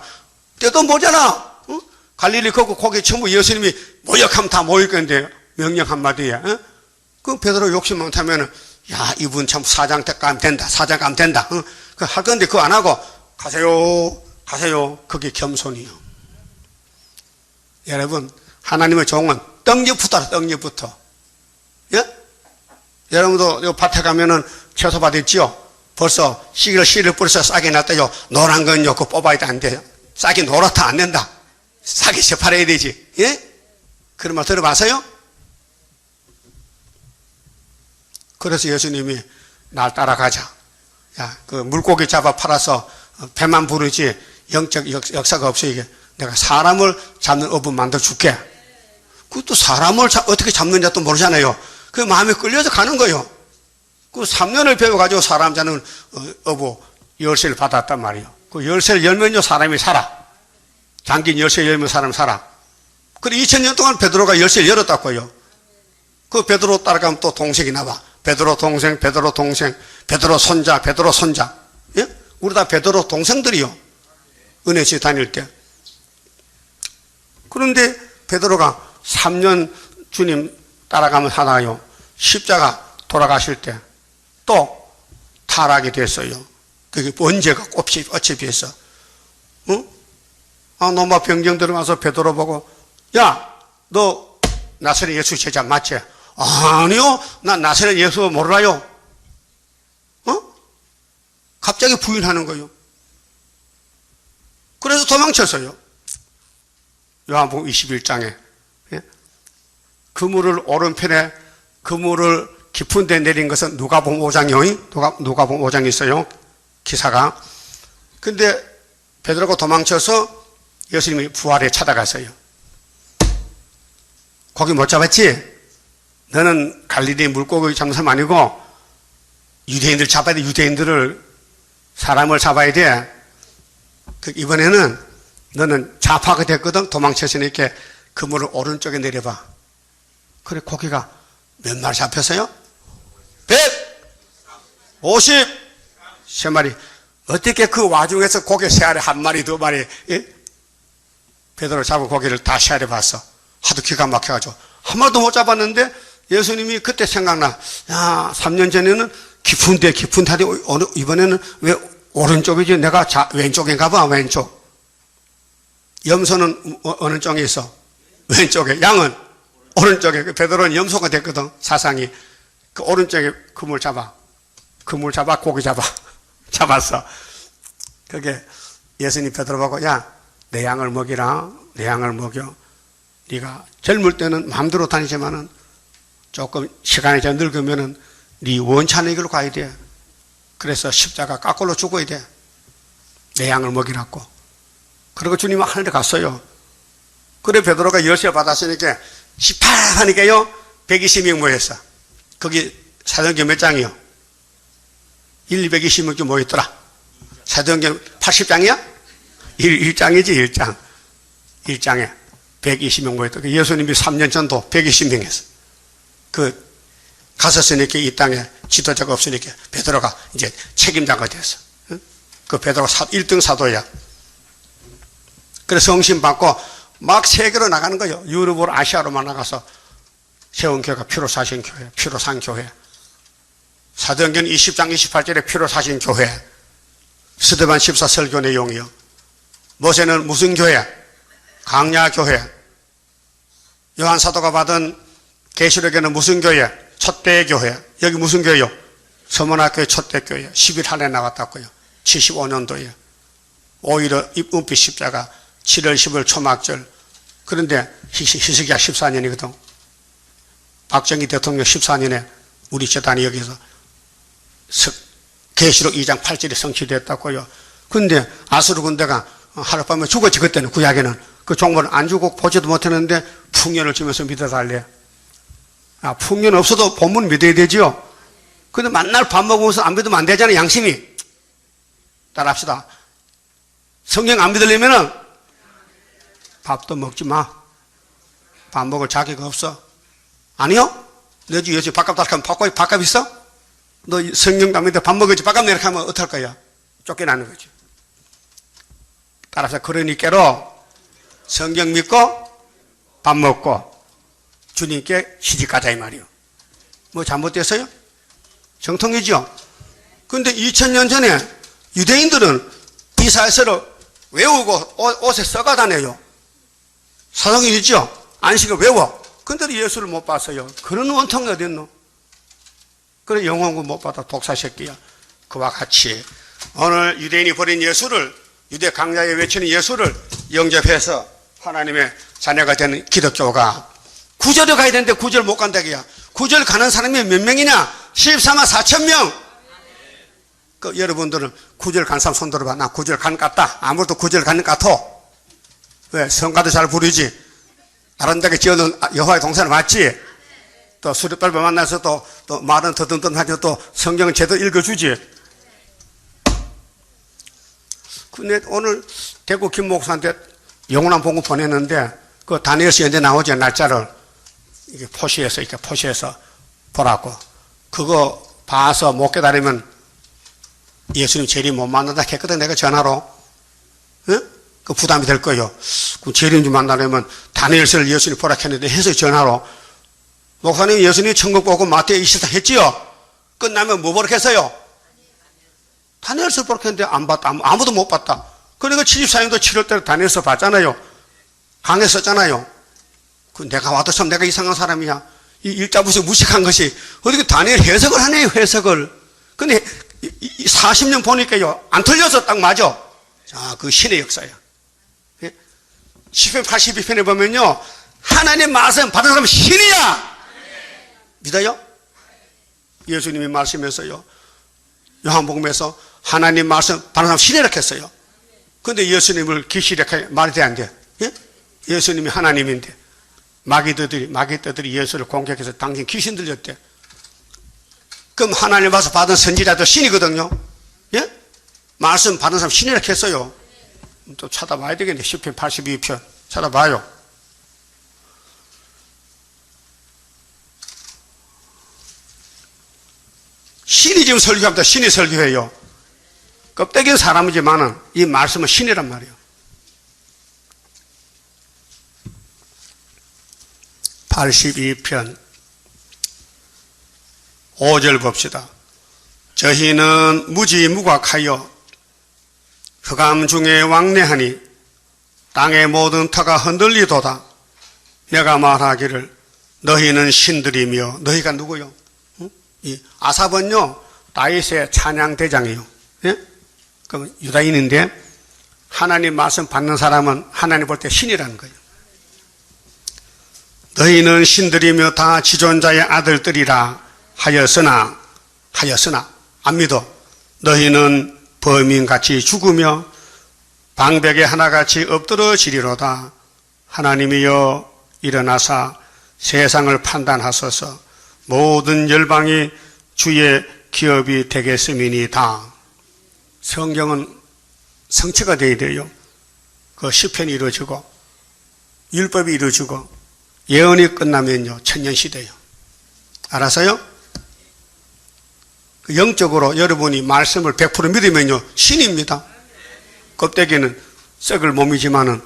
때도 모자라. 어? 갈릴리 거고 고기 전부 예수님이 모욕하면 다 모일 건데 명령 한마디에. 어? 그 베드로 욕심 많다면 야 이분 참 사장 때 가면 된다. 사장 가면 된다. 어? 그 할 건데 그거 안 하고 가세요. 가세요. 그게 겸손이요. 여러분 하나님의 종은 떡잎부터 떡잎부터. 예? 여러분도 요 밭에 가면은 채소밭 있지요? 벌써 씨를 뿌려서 싹이 났다요. 노란 건요, 그거 뽑아야 안 돼요. 싹이 노랗다 안 된다. 싹이 새파래야 되지. 예? 그런 말 들어봤어요? 그래서 예수님이 날 따라가자. 야, 그 물고기 잡아 팔아서 배만 부르지 영적 역사가 없어 이게. 내가 사람을 잡는 업을 만들어 줄게. 그것도 사람을 어떻게 잡는지 또 모르잖아요. 그 마음에 끌려서 가는 거예요. 그 3년을 배워가지고 사람 잡는 어부 열쇠를 받았단 말이에요. 그 열쇠를 열면요 사람이 살아. 잠긴 열쇠 열면 사람 살아. 그리고 2000년 동안 베드로가 열쇠를 열었다고요. 그 베드로 따라가면 또 동생이 나와. 베드로 동생, 베드로 동생, 베드로 손자, 베드로 손자. 예? 우리 다 베드로 동생들이요. 은혜시 다닐 때. 그런데 베드로가 3년 주님 따라가면 하나요. 십자가 돌아가실 때 또 타락이 됐어요. 그게 언제가 어찌 비해서. 응? 아, 너무 병정 들어가서 베드로 보고, 야, 너 나사렛 예수 제자 맞지? 아니요, 나 나사렛 예수 몰라요. 어? 갑자기 부인하는 거예요. 그래서 도망쳤어요. 요한복음 21장에. 예? 그물을 오른편에 그물을 깊은 데 내린 것은 누가복음 5장이요. 누가복음 5장이 있어요. 기사가. 근데 베드로가 도망쳐서 예수님이 부활에 찾아갔어요. 고기 못 잡았지? 너는 갈릴리 물고기 잡는 사람 아니고 유대인들 잡아야 돼. 유대인들을 사람을 잡아야 돼. 이번에는 너는 자파가 됐거든. 도망쳤으니까 그물을 오른쪽에 내려봐. 그래 고기가 몇 마리 잡혔어요? 153마리. 어떻게 그 와중에서 고기 3알에 1마리 2마리 예? 베드로 잡은 고기를 다 시야를 봤어. 하도 기가 막혀가지고 한 마리도 못 잡았는데 예수님이 그때 생각나. 야 3년 전에는 깊은데 이번에는 왜 오른쪽이지? 내가 왼쪽인가 봐. 왼쪽. 염소는 어느 쪽에 있어? 왼쪽에. 양은 오른쪽에. 베드로는 염소가 됐거든. 사상이. 그 오른쪽에 그물 잡아 고기 잡았어. 그게 예수님 베드로 보고 야 내 양을 먹이라. 내 양을 먹여. 네가 젊을 때는 마음대로 다니지만은 조금 시간이 좀 늙으면은 네 원찮은 길로 가야 돼. 그래서 십자가 깎골로 죽어야 돼. 내 양을 먹이라고. 그리고 주님은 하늘에 갔어요. 그래 베드로가 열쇠 받았으니까 집합하니까요 120명 모였어. 거기 사도행전 몇 장이요? 220명 모였더라. 사도행전 80장이야? 1장이지 1장. 1장에 120명 모였더라. 예수님이 3년 전도 120명 했어. 갔었으니까 이 땅에 지도자가 없으니까 베드로가 이제 책임자가 됐어. 그 베드로가 1등 사도야. 그래서 성신 받고 막 세계로 나가는 거예요. 유럽으로 아시아로만 나가서 세운 교회가 피로 사신 교회, 피로 산 교회. 사도행전 20장 28절에 피로 사신 교회. 스데반 14 설교 내용이요. 모세는 무슨 교회? 강야 교회. 요한 사도가 받은 계시록에는 무슨 교회? 첫대 교회. 여기 무슨 교회요? 서문학교의 첫대 교회. 11할에 나왔다고요. 75년도에. 오히려 은빛 십자가 7월 10월 초막절. 그런데 희석이야 14년이거든. 박정희 대통령 14년에 우리 재단이 여기서 계시록 2장 8절이 성취됐다고요. 그런데 아수르 군대가 하룻밤에 죽었지. 그때는 구약에는. 그 종말을 안 주고 보지도 못했는데 풍년을 주면서 믿어달래. 풍년 없어도 본문 믿어야 되지요. 근데 만날 밥 먹으면서 안 믿으면 안 되잖아요, 양심이. 따라합시다. 성경 안 믿으려면은 밥도 먹지 마. 밥 먹을 자격 없어. 아니요? 내 집 예수 밥값 달라고 하면 밥값 있어? 너 성경도 안 믿는데 밥 먹을지 밥값 내라 하면 어떡할 거야? 쫓겨나는 거지. 따라서 그러니까로 성경 믿고 밥 먹고 주님께 시집가자 이 말이요. 뭐 잘못됐어요? 정통이죠. 근데 2000년 전에 유대인들은 이사야서를 외우고 옷에 써가 다녀요. 사성인이죠. 안식을 외워. 근데 예수를 못 봤어요. 그런 원통이 어딨노? 그래 영혼구 못 받아 독사 새끼야. 그와 같이 오늘 유대인이 버린 예수를, 유대 강자에 외치는 예수를 영접해서 하나님의 자녀가 되는 기독교가 구절에 가야 되는데 구절 못 간다기야. 구절 가는 사람이 몇 명이냐? 14만 4천 명. 그 여러분들은 구절 간 사람 손 들어봐. 나 구절 간 것 같다. 아무래도 구절 가는 것 같아. 왜? 성가도 잘 부르지. 아름답게 지어놓은 여호와의 동산을 맞지. 또 수렵밟아 만나서 또 말은 더듬듬 하죠. 또 성경은 제대로 읽어주지. 근데 오늘 대구 김 목사한테 영원한 복음 보냈는데 그 다니엘서 연대 나오죠. 날짜를 이렇게 포시해서 보라고. 그거 봐서 못 깨달으면 예수님 재림 못 만난다 했거든. 내가 전화로. 응? 그 부담이 될 거예요. 그 재림 좀 만나려면 다니엘서를 예수님 보라 했는데 해서 전화로. 목사님 예수님 천국 보고 마태에 24 했지요? 끝나면 뭐 보라 했어요? 다니엘서 보라 했는데 안 봤다. 아무도 못 봤다. 그러니까 74년도 7월달에 다니엘서 봤잖아요. 강에 썼잖아요. 그 내가 와도 참 내가 이상한 사람이야. 이 일자부서 무식한 것이 어떻게 다니엘 해석을 하네요, 해석을. 근데 40년 보니까요, 안 틀려서 딱 맞아. 자, 그 신의 역사야. 10편 82편에 보면요, 하나님 말씀 받은 사람은 신이야! 믿어요? 예수님이 말씀에서요, 요한복음에서 하나님 말씀 받은 사람 신이라고 했어요. 근데 예수님을 귀신이라고 말이 돼, 안 돼? 예? 예수님이 하나님인데, 마귀들이 예수를 공격해서 당신 귀신 들렸대. 그럼 하나님 봐서 받은 선지자도 신이거든요. 예? 말씀 받은 사람 신이라고 했어요. 또 찾아봐야 되겠네. 10편 82편 찾아봐요. 신이 지금 설교합니다. 신이 설교해요. 껍데기는 사람이지만은 이 말씀은 신이란 말이에요. 82편 5절 봅시다. 저희는 무지무각하여 흑암 중에 왕래하니 땅의 모든 터가 흔들리도다. 내가 말하기를 너희는 신들이며. 너희가 누구요? 이 아삽은요 다윗의 찬양 대장이에요. 예? 그럼 유다인인데 하나님 말씀 받는 사람은 하나님 볼 때 신이라는 거예요. 너희는 신들이며 다 지존자의 아들들이라 하였으나 안 믿어. 너희는 범인같이 죽으며 방백에 하나같이 엎드러지리로다. 하나님이여 일어나사 세상을 판단하소서. 모든 열방이 주의 기업이 되겠음이니이다. 성경은 성취가 되어야 돼요. 그 시편이 이루어지고 율법이 이루어지고 예언이 끝나면요 천년시대예요. 알았어요? 영적으로 여러분이 말씀을 100% 믿으면요 신입니다. 껍데기는 썩을 몸이지만은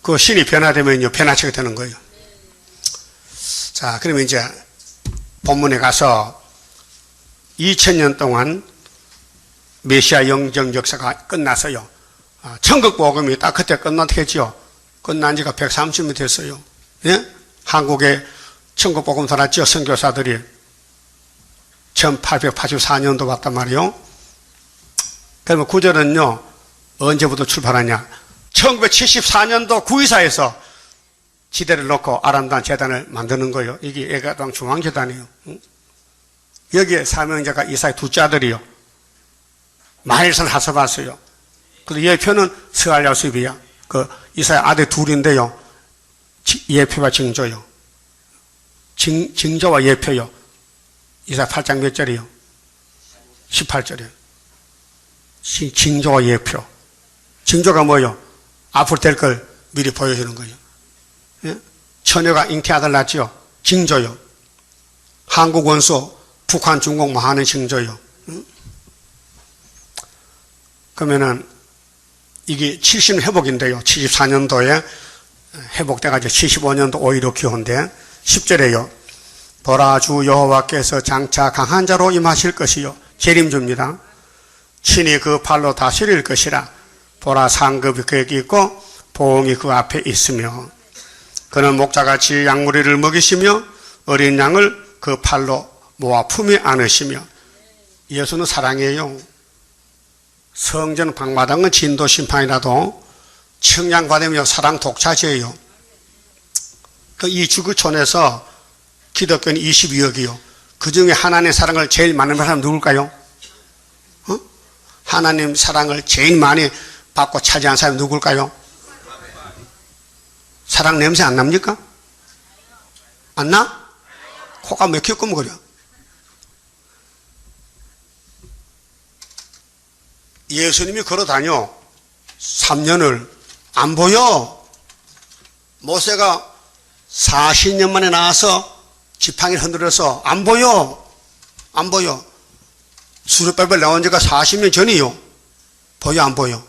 그 신이 변화되면요 변화체가 되는 거예요. 자, 그러면 이제 본문에 가서 2000년 동안 메시아 영적 역사가 끝났어요. 천국 복음이 딱 그때 끝났겠죠. 끝난 지가 130년 됐어요. 예? 한국에 천국 복음 살았죠. 선교사들이 1884년도 왔단 말이에요. 그러면 구절은요 언제부터 출발하냐? 1974년도 구의사에서 지대를 놓고 아름다운 재단을 만드는 거예요. 이게 애가당 중앙재단이에요. 여기에 사명자가 이사의 둘째 아들이요. 마일선 하서바스요. 그리고 여기 표는 스알야수비야. 그 이사야 아들 둘인데요. 예표와 징조요. 징조와 예표요. 이사야 8장 몇 절이요? 18절이요. 징조와 예표. 징조가 뭐요? 앞으로 될 걸 미리 보여주는 거예요. 예? 처녀가 잉태 아들 낳지요. 징조요. 한국 원수 북한 중국 뭐 하는 징조요. 응? 그러면은 이게 70년 회복인데요. 74년도에 회복돼가지고 75년도 오히려 기호인데 10절에요. 보라 주 여호와께서 장차 강한 자로 임하실 것이요. 재림줍니다. 친히 그 팔로 다스릴 것이라. 보라 상급이 그에게 있고 보응이 그 앞에 있으며 그는 목자같이 양무리를 먹이시며 어린 양을 그 팔로 모아 품에 안으시며. 예수는 사랑이에요. 성전 방마당은 진도 심판이라도 청량받으며 사랑 독차지예요. 이 주구촌에서 기독교는 22억이요. 그 중에 하나님의 사랑을 제일 많이 받는 사람 누굴까요? 하나님 사랑을 제일 많이 받고 차지한 사람이 누굴까요? 사랑 냄새 안 납니까? 안 나? 코가 맥혀 꾸물거려. 예수님이 걸어다녀 3년을 안 보여. 모세가 40년 만에 나와서 지팡이를 흔들어서 안 보여. 안 보여. 수르바벨 나온 지가 40년 전이요. 보여 안 보여?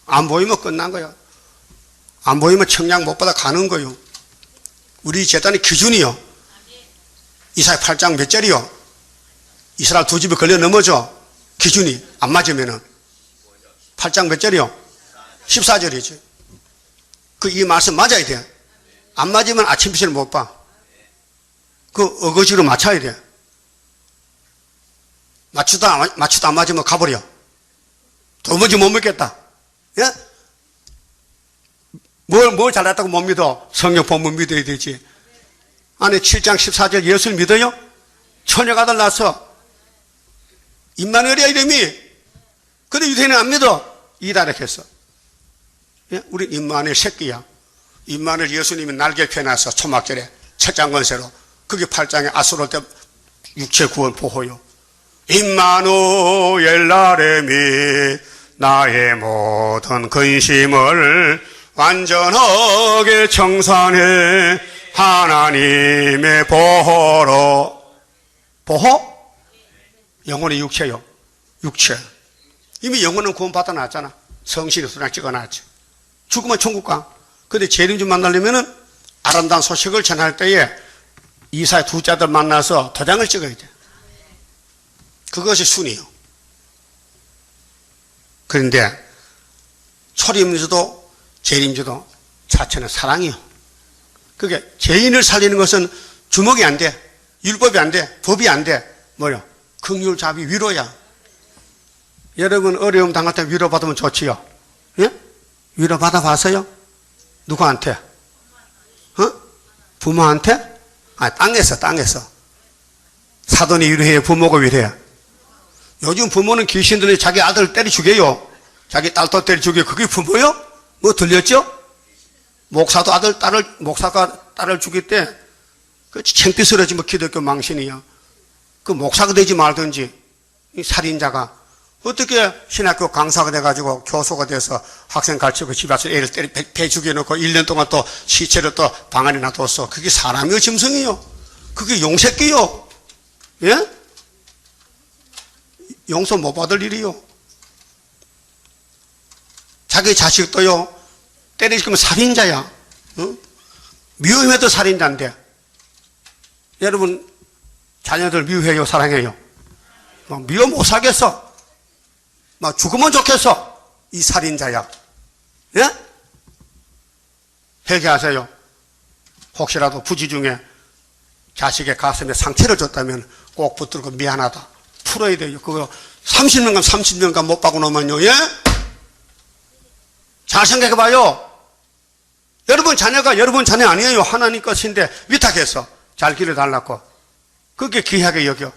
안 보이면 끝난 거야. 안 보이면 청량 못 받아 가는 거요. 우리 재단의 기준이요. 이사야 8장 몇 절이요? 이스라엘 두 집이 걸려 넘어져. 기준이 안 맞으면은 8장 몇 절이요? 14절이지. 이 말씀 맞아야 돼. 안 맞으면 아침 빛을 못 봐. 어거지로 맞춰야 돼. 맞추다 안 맞으면 가버려. 도무지 못 믿겠다. 예? 뭘 잘났다고 못 믿어? 성경 본문 믿어야 되지. 안에 7장 14절 예수를 믿어요? 처녀가 아들 낳았어. 임마누엘이야 이름이. 근데 유대인은 안 믿어. 이다락했어. 예? 우리 임마누엘 새끼야. 임마누엘 예수님이 날개 펴놔서 초막절에 첫장 건세로. 그게 8장에 아수로 때 육체 구원 보호요. 임마누엘 나름이 나의 모든 근심을 완전하게 청산해 하나님의 보호로. 보호? 영혼의 육체요. 육체. 이미 영혼은 구원 받아 놨잖아. 성신의 수장 찍어 놨지. 죽으면 천국 가. 근데 재림주 만나려면은 아름다운 소식을 전할 때에 이사야 두 자들 만나서 도장을 찍어야 돼. 그것이 순이요. 그런데 초림주도 재림주도 자체는 사랑이요. 그게 죄인을 살리는 것은 주먹이 안 돼. 율법이 안 돼. 법이 안 돼. 뭐요? 긍휼, 자비, 위로야. 여러분 어려움 당할 때 위로받으면 좋지요. 예? 위로받아 봤어요? 누구한테? 부모한테? 땅에서. 사돈이 위로해요? 부모가 위로해요? 요즘 부모는 귀신들이 자기 아들 때려 죽여요. 자기 딸도 때려 죽여요. 그게 부모요? 뭐 들렸죠? 목사가 딸을 죽일 때, 창피스러지 뭐 기독교 망신이야. 목사가 되지 말든지, 이 살인자가. 어떻게 신학교 강사가 돼가지고 교수가 돼서 학생 가르치고 집에 와서 애를 배 죽여놓고 1년 동안 또 시체를 또 방 안에 놔뒀어. 그게 사람이요, 짐승이요? 그게 용새끼요? 예? 용서 못 받을 일이요. 자기 자식도요, 때리시면 살인자야. 응? 미워해도 살인자인데. 여러분, 자녀들 미워해요, 사랑해요? 미워 못 살겠어. 죽으면 좋겠어. 이 살인자야. 예? 회개하세요. 혹시라도 부지 중에 자식의 가슴에 상처를 줬다면 꼭 붙들고 미안하다. 풀어야 돼요. 그거 30년간 못 받고 놓으면요. 예? 잘 생각해봐요. 여러분 자녀가 여러분 자녀 아니에요. 하나님 것인데 위탁해서 잘 길러달라고. 그게 귀하게 여겨.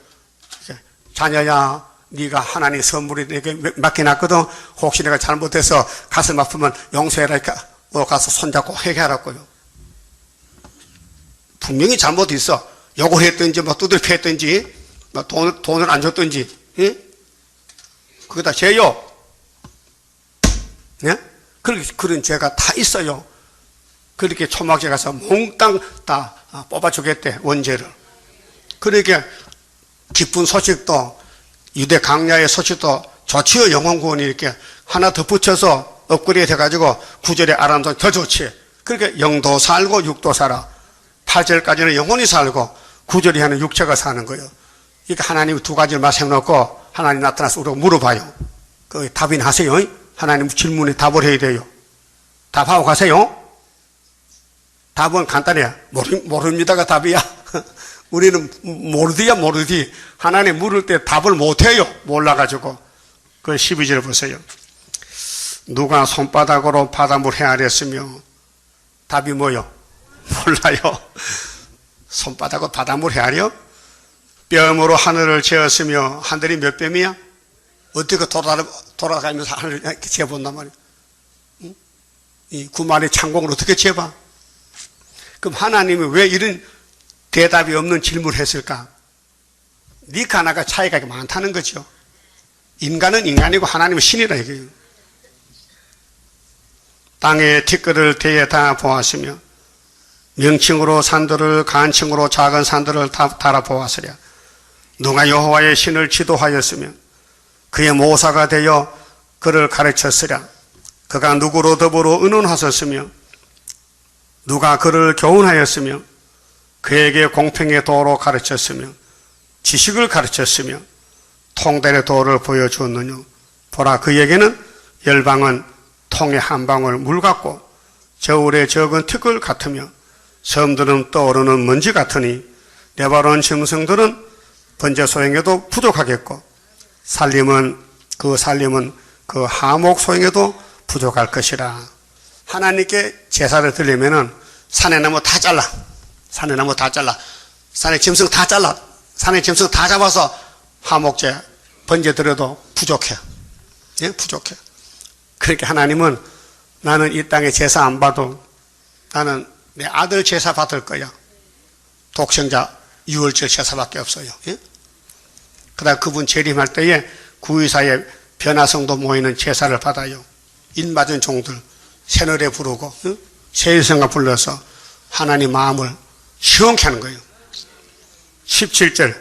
자녀야, 네가 하나님 선물이 내게 맡겨놨거든. 혹시 내가 잘못해서 가슴 아프면 용서해라니까 가서 손잡고 회개하라고요. 분명히 잘못 있어. 욕을 했든지 뭐 두들겨 했든지 뭐 돈을 안 줬든지, 예? 그게 다 죄요. 예? 그런 죄가 다 있어요. 그렇게 초막에 가서 몽땅 다 뽑아주겠대, 원죄를. 그러니까 기쁜 소식도, 유대 강야의 소식도 좋지요. 영혼구원이 이렇게 하나 더 붙여서 업그레이드 해가지고 9절에 아람도 더 좋지. 그러니까 영도 살고 육도 살아. 8절까지는 영혼이 살고 9절이 하는 육체가 사는 거예요. 그러니까 하나님이 두 가지를 마셔놓고 하나님 나타나서 우리가 물어봐요. 그 답이나 하세요. 하나님 질문에 답을 해야 돼요. 답하고 가세요. 답은 간단해요. 모릅니다가 답이야. 우리는 모르디야 모르디. 하나님 물을 때 답을 못해요. 몰라가지고. 그 12절 보세요. 누가 손바닥으로 바닷물 헤아렸으며 답이 뭐요? 몰라요. 손바닥으로 바닷물 헤아려? 뼘으로 하늘을 재었으며 하늘이 몇 뼘이야? 어떻게 돌아가면서 하늘을 이렇게 재본단 말이야. 응? 이 구만의 창공을 어떻게 재봐? 그럼 하나님이 왜 이런 대답이 없는 질문을 했을까? 니가 하나가 차이가 많다는 거죠. 인간은 인간이고 하나님은 신이라 이거예요. 땅의 티끌을 대에 다 보았으며 명칭으로 산들을 간칭으로 작은 산들을 다 달아보았으랴. 누가 여호와의 신을 지도하였으며 그의 모사가 되어 그를 가르쳤으랴. 그가 누구로 더불어 의논하셨으며 누가 그를 교훈하였으며 그에게 공평의 도로 가르쳤으며 지식을 가르쳤으며 통달의 도를 보여주었느냐. 보라, 그에게는 열방은 통의 한 방울 물 같고 저울의 적은 티끌 같으며 섬들은 떠오르는 먼지 같으니 네바론 짐승들은 번제 소행에도 부족하겠고 살림은 그 하목 소행에도 부족할 것이라. 하나님께 제사를 드리면은 산의 나무 다 잘라. 산의 나무 다 잘라. 산의 짐승 다 잘라. 산의 짐승 다 잡아서 하목제 번제 드려도 부족해. 예? 부족해. 그렇게 하나님은 나는 이 땅에 제사 안 받아도 나는 내 아들 제사 받을 거야. 독생자 유월절 제사밖에 없어요. 예? 그다음 그분 재림할 때에 구의사에 변화성도 모이는 제사를 받아요. 인맞은 종들 새노래 부르고 세일성가 불러서 하나님 마음을 시원케 하는 거예요. 17절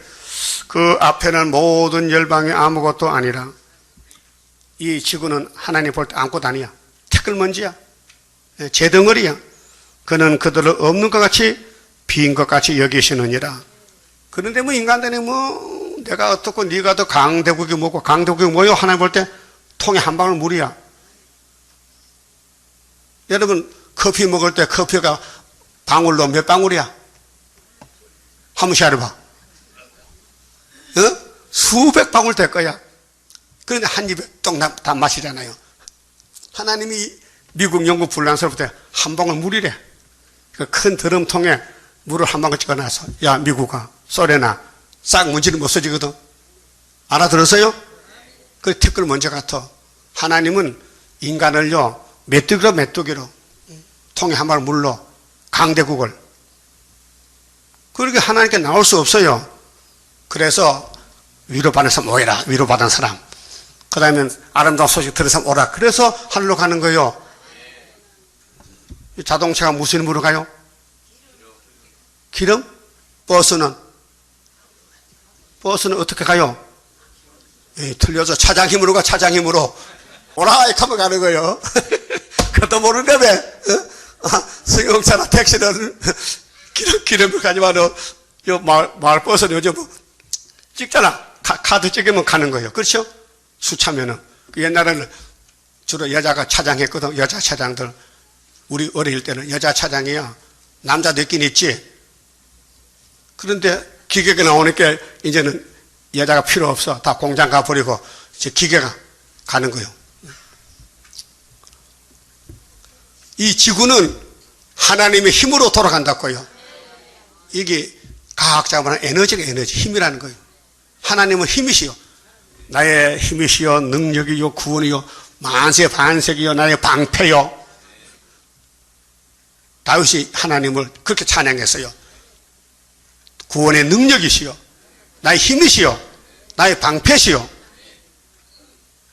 그 앞에는 모든 열방이 아무것도 아니라 이 지구는 하나님 볼 때 아무것도 아니야. 태끌먼지야. 재덩어리야. 그는 그들을 없는 것 같이 빈 것 같이 여기시느니라. 그런데 뭐 인간들이 뭐 내가 어떻고 네가 더 강대국이 뭐고 강대국이 뭐요? 하나님 볼 때 통에 한 방울 물이야. 여러분 커피 먹을 때 커피가 방울로 몇 방울이야? 한번 시작해봐. 수백 방울 될 거야. 그런데 한 입에 똥 다 마시잖아요. 하나님이 미국, 영국 불란서부터 한 방울 물이래. 그 큰 드럼통에 물을 한 방울 찍어놔서 야 미국아 소련아 싹 문지는 못 써지거든. 알아들었어요? 그 티끌 먼저 같아. 하나님은 인간을요 메뚜기로 통에 한 방울 물로 강대국을 그렇게 하나님께 나올 수 없어요. 그래서 위로받는 사람 오해라. 위로받은 사람. 그 다음에 아름다운 소식 들은 사람 오라. 그래서 하늘로 가는 거예요. 자동차가 무슨 힘으로 가요? 기름? 버스는 어떻게 가요? 틀려서 차장 힘으로 가. 차장 힘으로 오라 이렇게 하면 가는 거예요. 그것도 모르는데 승용차나 택시는 기름을 가지만은 마을 버스는 요즘 찍잖아. 카드 찍으면 가는 거예요. 그렇죠? 수차면은. 옛날에는 주로 여자가 차장했거든. 여자 차장들. 우리 어릴 때는 여자 차장이야. 남자도 있긴 있지. 그런데 기계가 나오니까 이제는 여자가 필요 없어. 다 공장 가버리고 이제 기계가 가는 거예요. 이 지구는 하나님의 힘으로 돌아간다고요. 이게 과학자가 말하는 에너지가 힘이라는 거예요. 하나님은 힘이시요. 나의 힘이시여 능력이요 구원이요 만세 반석이요 나의 방패요. 다윗이 하나님을 그렇게 찬양했어요. 구원의 능력이시여 나의 힘이시여 나의 방패시여.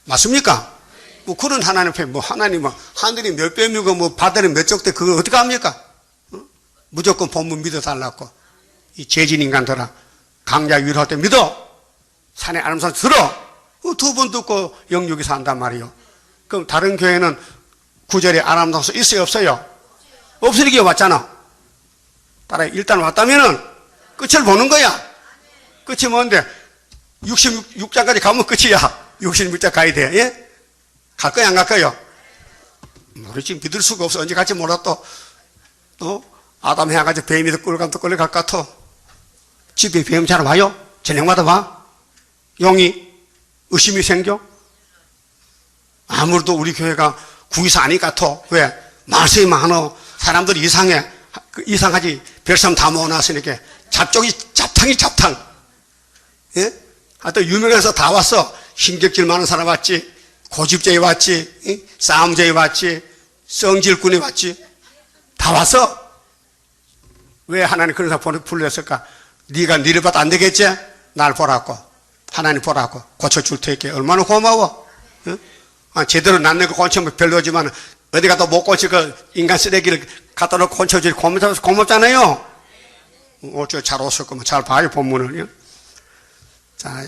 맞습니까? 뭐 그런 하나님 앞에 뭐 하나님은 하늘이 몇 뼘이고 뭐 바다는 몇 쪽대 그걸 어떻게 합니까? 무조건 본문 믿어달라고. 이 죄진 인간들아 강자 위로할 때 믿어. 산에 아름산 들어. 두 번 듣고 영육이 산단 말이에요. 그럼 다른 교회는 구절에 아름다워서 있어요 없어요? 없으니까 왔잖아. 따라 일단 왔다면은 끝을 보는 거야. 끝이 뭔데? 66장까지 가면 끝이야. 66장 가야 돼. 예? 갈 거야 안 갈 거야? 우리 지금 믿을 수가 없어. 언제 갈지 몰라 또. 아담 해가지고 뱀이 끌어가면 또 끌려갈 것 같아. 집에 뱀 잘 와요? 저녁마다 와? 용이 의심이 생겨? 아무래도 우리 교회가 구기사 아닐 것 같아. 왜? 말씀이 많어. 사람들이 이상해. 이상하지. 별삼 다 모아놨으니까. 잡탕이 잡탕. 예? 하여튼 유명해서 다 왔어. 신격질 많은 사람 왔지. 고집쟁이 왔지. 예? 싸움쟁이 왔지. 성질꾼이 왔지. 다 왔어. 왜 하나님 그런 사람 불렀을까? 네가 니를 봐도 안 되겠지? 날 보라고. 하나님 보라고. 고쳐줄 테니까. 얼마나 고마워. 예? 제대로 낫는 거 고치면 별로지만 어디 가도 못 고치 그 인간 쓰레기를 갖다 놓고 고쳐주지 고맙잖아요. 어쩌 잘 오실 거면 잘 봐요 본문을. 자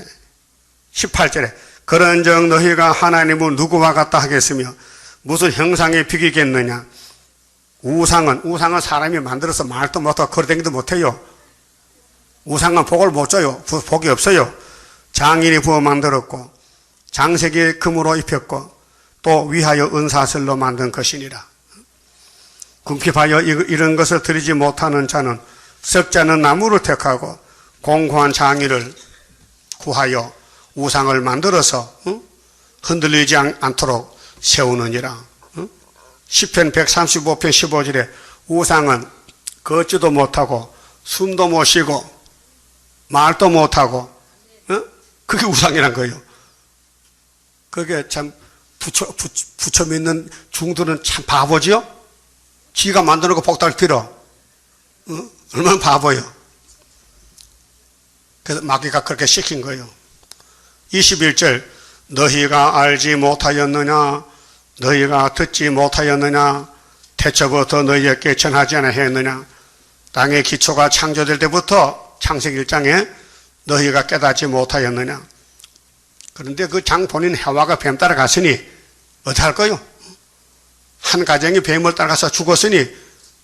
18절에 그런즉 너희가 하나님은 누구와 같다 하겠으며 무슨 형상에 비기겠느냐. 우상은 사람이 만들어서 말도 못하고 걸어다니도 못해요. 우상은 복을 못 줘요. 복이 없어요. 장인이 부어 만들었고 장색이 금으로 입혔고 또 위하여 은사슬로 만든 것이니라. 궁핍하여 이런 것을 드리지 못하는 자는 석자는 나무를 택하고 공고한 장인을 구하여 우상을 만들어서 흔들리지 않도록 세우느니라. 시편 135편 15절에 우상은 걷지도 못하고 숨도 못 쉬고 말도 못하고 그게 우상이란 거예요. 그게 참 부처 믿는 중들은 참 바보지요? 지가 만들어놓고 복달 빌어. 얼마나 바보예요. 그래서 마귀가 그렇게 시킨 거예요. 21절 너희가 알지 못하였느냐 너희가 듣지 못하였느냐 태초부터 너희에게 전하지 않아 했느냐. 땅의 기초가 창조될 때부터 창세기 1장에 너희가 깨닫지 못하였느냐. 그런데 그 장 본인 해와가 뱀 따라갔으니 어떻게 할 거요? 한 가정이 뱀을 따라가서 죽었으니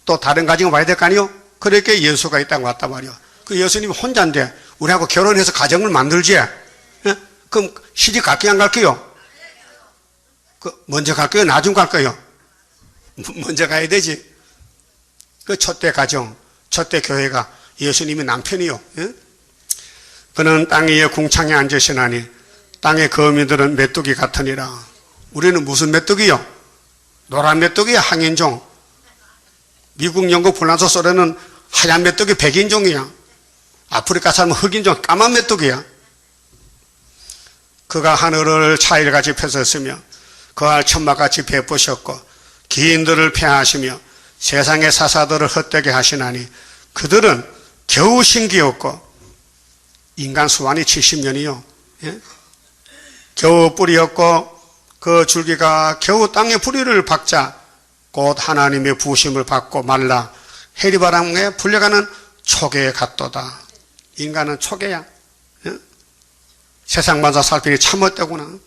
또 다른 가정이 와야 될 거 아니요? 그렇게 예수가 이 땅에 왔단 말이요. 그 예수님이 혼자인데 우리하고 결혼해서 가정을 만들지. 예? 그럼 시집 갈게요 안 갈게요? 먼저 갈게요 나중 갈게요? 먼저 가야 되지. 그 첫대 가정 첫대 교회가 예수님이 남편이요. 예? 그는 땅 위에 궁창에 앉으시나니 땅의 거민들은 메뚜기 같으니라. 우리는 무슨 메뚜기요? 노란 메뚜기야 항인종. 미국, 영국, 프랑스, 소련은 하얀 메뚜기 백인종이야. 아프리카 사람은 흑인종 까만 메뚜기야. 그가 하늘을 차일같이 펴셨으며 그할 천막같이 베푸셨고 기인들을 폐하시며 세상의 사사들을 헛되게 하시나니 그들은 겨우 신기였고 인간 수완이 70년이요. 예? 겨우 뿌리였고 그 줄기가 겨우 땅에 뿌리를 박자 곧 하나님의 부심을 받고 말라 해리바람에 불려가는 초계에 같도다. 인간은 초계야. 예? 세상마다 살피니 참헛되구나.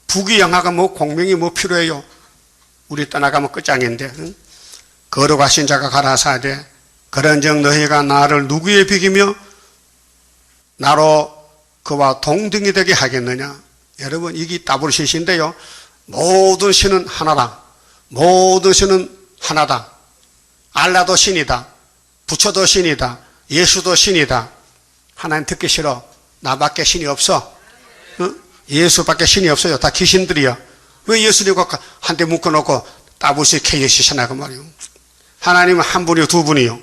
부귀영화가 뭐 공명이 뭐 필요해요. 우리 떠나가면 끝장인데. 응? 거룩하신 자가 가라사대 그런즉 너희가 나를 누구에 비기며 나로 그와 동등이 되게 하겠느냐. 여러분 이게 따블시신데요. 모든 신은 하나다. 모든 신은 하나다. 알라도 신이다. 부처도 신이다. 예수도 신이다. 하나님 듣기 싫어. 나밖에 신이 없어. 응? 예수밖에 신이 없어요. 다 귀신들이야. 왜 예수님과 한데 묶어놓고 따블시 케이시시나 그 말이요. 하나님은 한 분이요 두 분이요.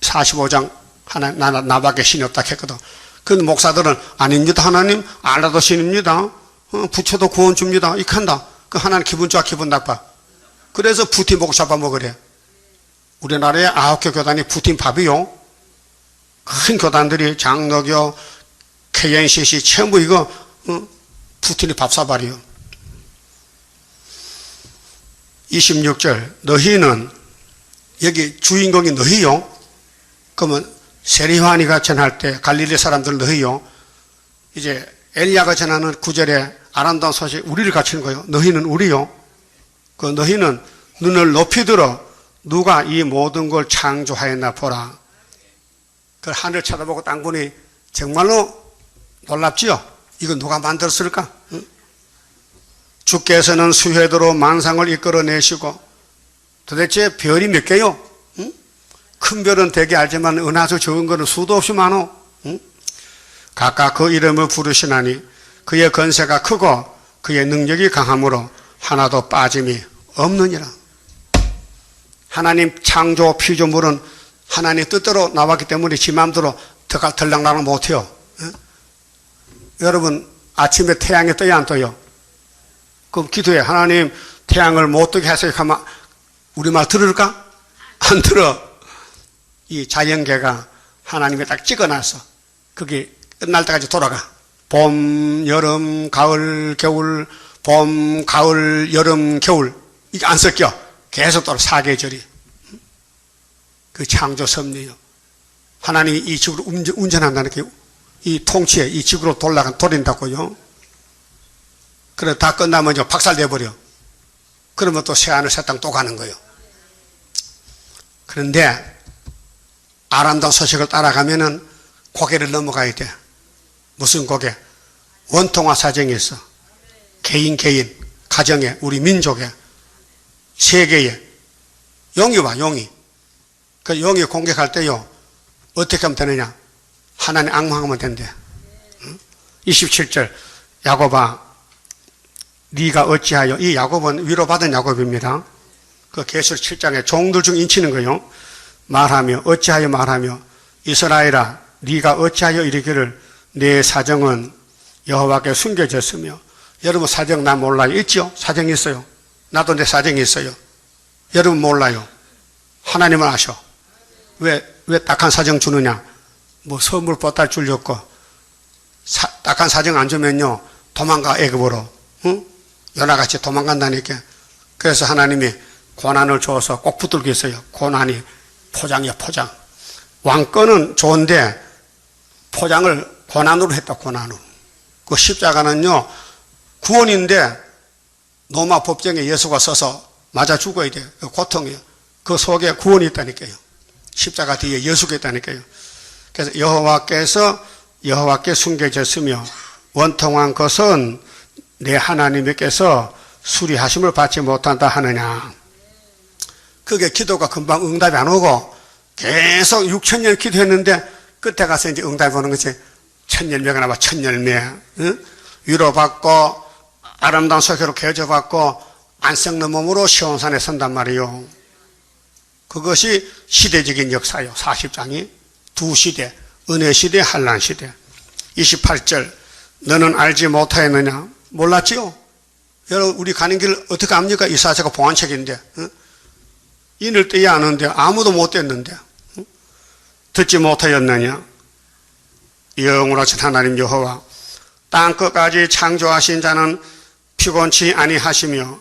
45장 하나 나밖에 신이 없다 했거든. 근데 목사들은 아닙니다. 하나님 알라도 신입니다. 부처도 구원 줍니다. 이렇게 한다. 그 하나님 기분 좋아 기분 나빠. 그래서 푸틴 보고 잡아먹으래. 우리나라에 9개 교단이 푸틴 밥이요. 큰 교단들이 장로교, KNCC 전부 이거 푸틴이 밥 사발이요. 26절 너희는 여기 주인공이 너희요. 그러면 세리요한이가 전할 때 갈릴리 사람들 너희요. 이제 엘리야가 전하는 9절에 아름다운 소식 우리를 갖추는 거예요. 너희는 우리요. 그 너희는 눈을 높이 들어 누가 이 모든 걸 창조하였나 보라. 그 하늘 쳐다보고 땅 보니 정말로 놀랍지요. 이거 누가 만들었을까? 응? 주께서는 수혜도로 만상을 이끌어내시고 도대체 별이 몇 개요? 응? 큰 별은 되게 알지만 은하수 적은 거는 수도 없이 많어. 응? 각각 그 이름을 부르시나니 그의 건세가 크고 그의 능력이 강함으로 하나도 빠짐이 없느니라. 하나님 창조 피조물은 하나님 뜻대로 나왔기 때문에 지 마음대로 들락날락 못해요. 응? 여러분 아침에 태양이 떠야 안 떠요? 그럼 기도해. 하나님 태양을 못 뜨게 하세요. 하면 우리말 들을까? 안 들어. 이 자연계가 하나님이 딱 찍어놨어. 그게 끝날 때까지 돌아가. 봄, 여름, 가을, 겨울, 봄, 가을, 여름, 겨울. 이게 안 섞여. 계속 돌아. 사계절이. 그 창조 섭리요. 하나님이 이 지구를 운전한다는 게 이 통치에 이 지구로 돌린다고요. 그래 다 끝나면 이제 박살내버려. 그러면 또 새하늘 새 땅 또 가는 거예요. 그런데 아름다운 소식을 따라가면은 고개를 넘어가야 돼. 무슨 고개? 원통화 사정이 있어. 개인 가정에 우리 민족에 세계에 용이 봐. 용이. 그 용이 공격할 때요 어떻게 하면 되느냐? 하나님 악망하면 된대. 27절 야곱아 네가 어찌하여, 이 야곱은 위로받은 야곱입니다. 그 계시록 7장에 종들 중 인치는 거요. 말하며 어찌하여 말하며 이스라엘아 네가 어찌하여 이르기를 내 사정은 여호와께 숨겨졌으며. 여러분 사정 나 몰라요? 있죠? 사정이 있어요. 나도 내 사정이 있어요. 여러분 몰라요. 하나님은 아셔. 왜 딱한 사정 주느냐? 뭐 선물 보따리 주려고 딱한 사정 안 주면요 도망가. 애굽으로. 응? 연하같이 도망간다니까. 그래서 하나님이 고난을 줘서 꼭 붙들고 있어요. 고난이 포장이야. 포장. 왕권은 좋은데 포장을 고난으로 했다. 고난으로. 그 십자가는요 구원인데 로마 법정에 예수가 서서 맞아 죽어야 돼요. 그 고통이에요. 그 속에 구원이 있다니까요. 십자가 뒤에 예수가 있다니까요. 그래서 여호와께 숨겨졌으며 원통한 것은 내 하나님께서 수리하심을 받지 못한다 하느냐. 그게 기도가 금방 응답이 안 오고 계속 6,000년 기도했는데 끝에 가서 이제 응답이 오는 것이 천열매가 나와. 천열매. 응? 위로받고 아름다운 소개로 개어줘받고 안 썩는 몸으로 시온산에 선단 말이요. 그것이 시대적인 역사요. 40장이 두 시대, 은혜 시대, 한란 시대. 28절 너는 알지 못하였느냐? 몰랐지요? 여러분 우리 가는 길 어떻게 압니까? 이사야서가 봉안책인데. 응? 인을 떼야 하는데 아무도 못 뗐는데. 응? 듣지 못하였느냐? 영원하신 하나님 여호와 땅끝까지 창조하신 자는 피곤치 아니하시며.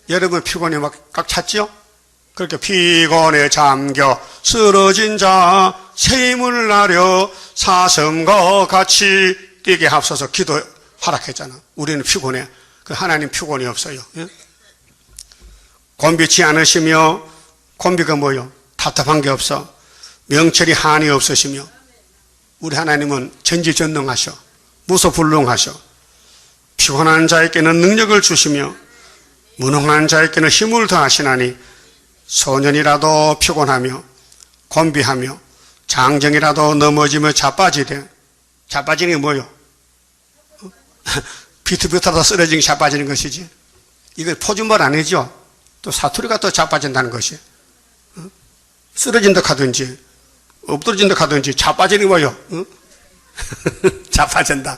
여러분 피곤이 막 꽉 찼지요? 그렇게 피곤에 잠겨 쓰러진 자 새 힘을 나려 사슴과 같이 뛰게 합서서 기도 허락했잖아. 우리는 피곤해. 그 하나님 피곤이 없어요. 예? 곤비치 않으시며. 곤비가 뭐요? 답답한 게 없어. 명철이 한이 없으시며. 우리 하나님은 전지전능하셔. 무소불능하셔. 피곤한 자에게는 능력을 주시며 무능한 자에게는 힘을 더하시나니 소년이라도 피곤하며 곤비하며 장정이라도 넘어지며 자빠지되. 자빠지는 게 뭐요? 비틀비틀하다 쓰러진 게 자빠지는 것이지. 이거 포준말 아니죠? 또 사투리가 또 자빠진다는 것이. 쓰러진다 하든지 엎드러진다 하든지 자빠지는 게 뭐요? 자빠진다.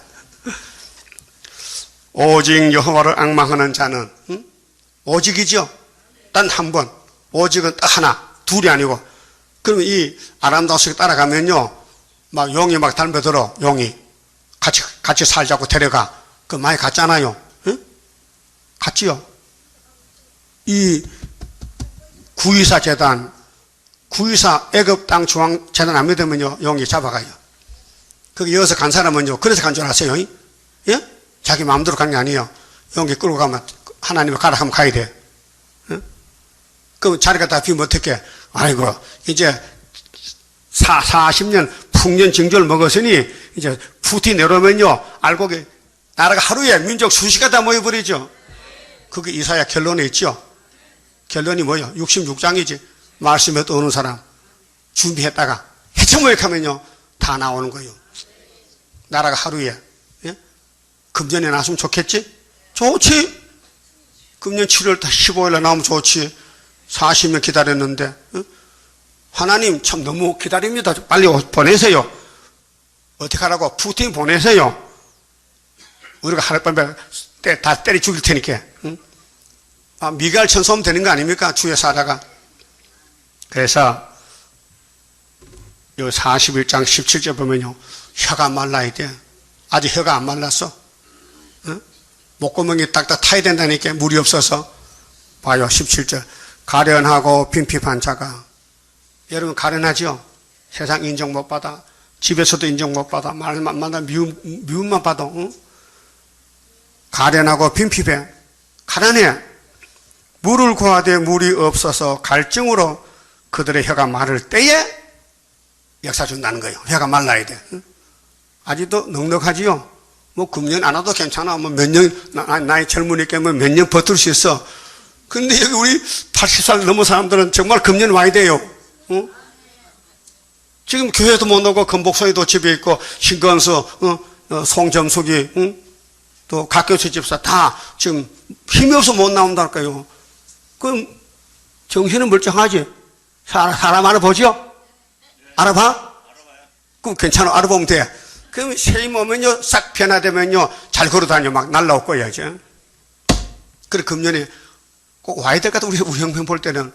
오직 여호와를 앙망하는 자는, 오직이죠. 단 한 번. 오직은 딱 하나, 둘이 아니고. 그러면 이 아람다운 속에 따라가면요, 막 용이 막 달며들어. 용이 같이 살자고 데려가. 그 많이 갔잖아요. 갔지요. 이 924 재단, 924 애굽 땅 중앙 재단 안 믿으면요, 용이 잡아가요. 거기 이어서 간 사람은요, 그래서 간 줄 아세요? 예? 자기 마음대로 간 게 아니에요. 용기 끌고 가면 하나님을 가라 하면 가야 돼. 그럼 자리가 다 비면 어떡해? 아이고, 이제 40년 풍년 징조를 먹었으니 이제 푸티 내려오면요, 알고 계 나라가 하루에 민족 수시가 다 모여버리죠. 그게 이사야 결론에 있죠. 결론이 뭐예요? 66장이지. 말씀에 또 오는 사람 준비했다가 해쳐모욕하면요 다 나오는 거예요. 나라가 하루에. 예? 금년에 나왔으면 좋겠지? 좋지. 금년 7월 15일에 나오면 좋지. 40년 기다렸는데. 하나님 참 너무 기다립니다. 빨리 보내세요. 어떻게 하라고? 푸틴 보내세요. 우리가 하룻밤에 다 때려 죽일 테니까. 아, 미갈 천소하면 되는 거 아닙니까? 주의 사자가. 그래서 이 41장 17절 보면요, 혀가 말라야 돼. 아직 혀가 안 말랐어. 목구멍이 딱딱 타야 된다니까, 물이 없어서. 봐요, 17절. 가련하고 빈핍한 자가. 여러분 가련하죠? 세상 인정 못 받아. 집에서도 인정 못 받아. 말만 만나 미움만 받아. 가련하고 빈핍해. 가난해. 물을 구하되 물이 없어서 갈증으로 그들의 혀가 마를 때에 역사 준다는 거예요. 혀가 말라야 돼. 아직도 넉넉하지요? 뭐 금년 안 와도 괜찮아. 뭐 몇 년, 나이 젊으니까 뭐 몇 년 버틸 수 있어. 근데 여기 우리 80살 넘은 사람들은 정말 금년 와야 돼요. 지금 교회도 못 오고 금복소에도 집에 있고 신건수, 송점숙이, 또 각교수 집사 다 지금 힘이 없어 못 나온달까요. 그럼 정신은 멀쩡하지? 사람 알아보죠? 알아봐? 그럼 괜찮아. 알아보면 돼. 그럼 세임 오면요, 싹 변화되면요, 잘 걸어다녀. 막 날라올 거야, 이제. 그래, 금년에 꼭 와야 될 것 같아. 우리 형편 볼 때는.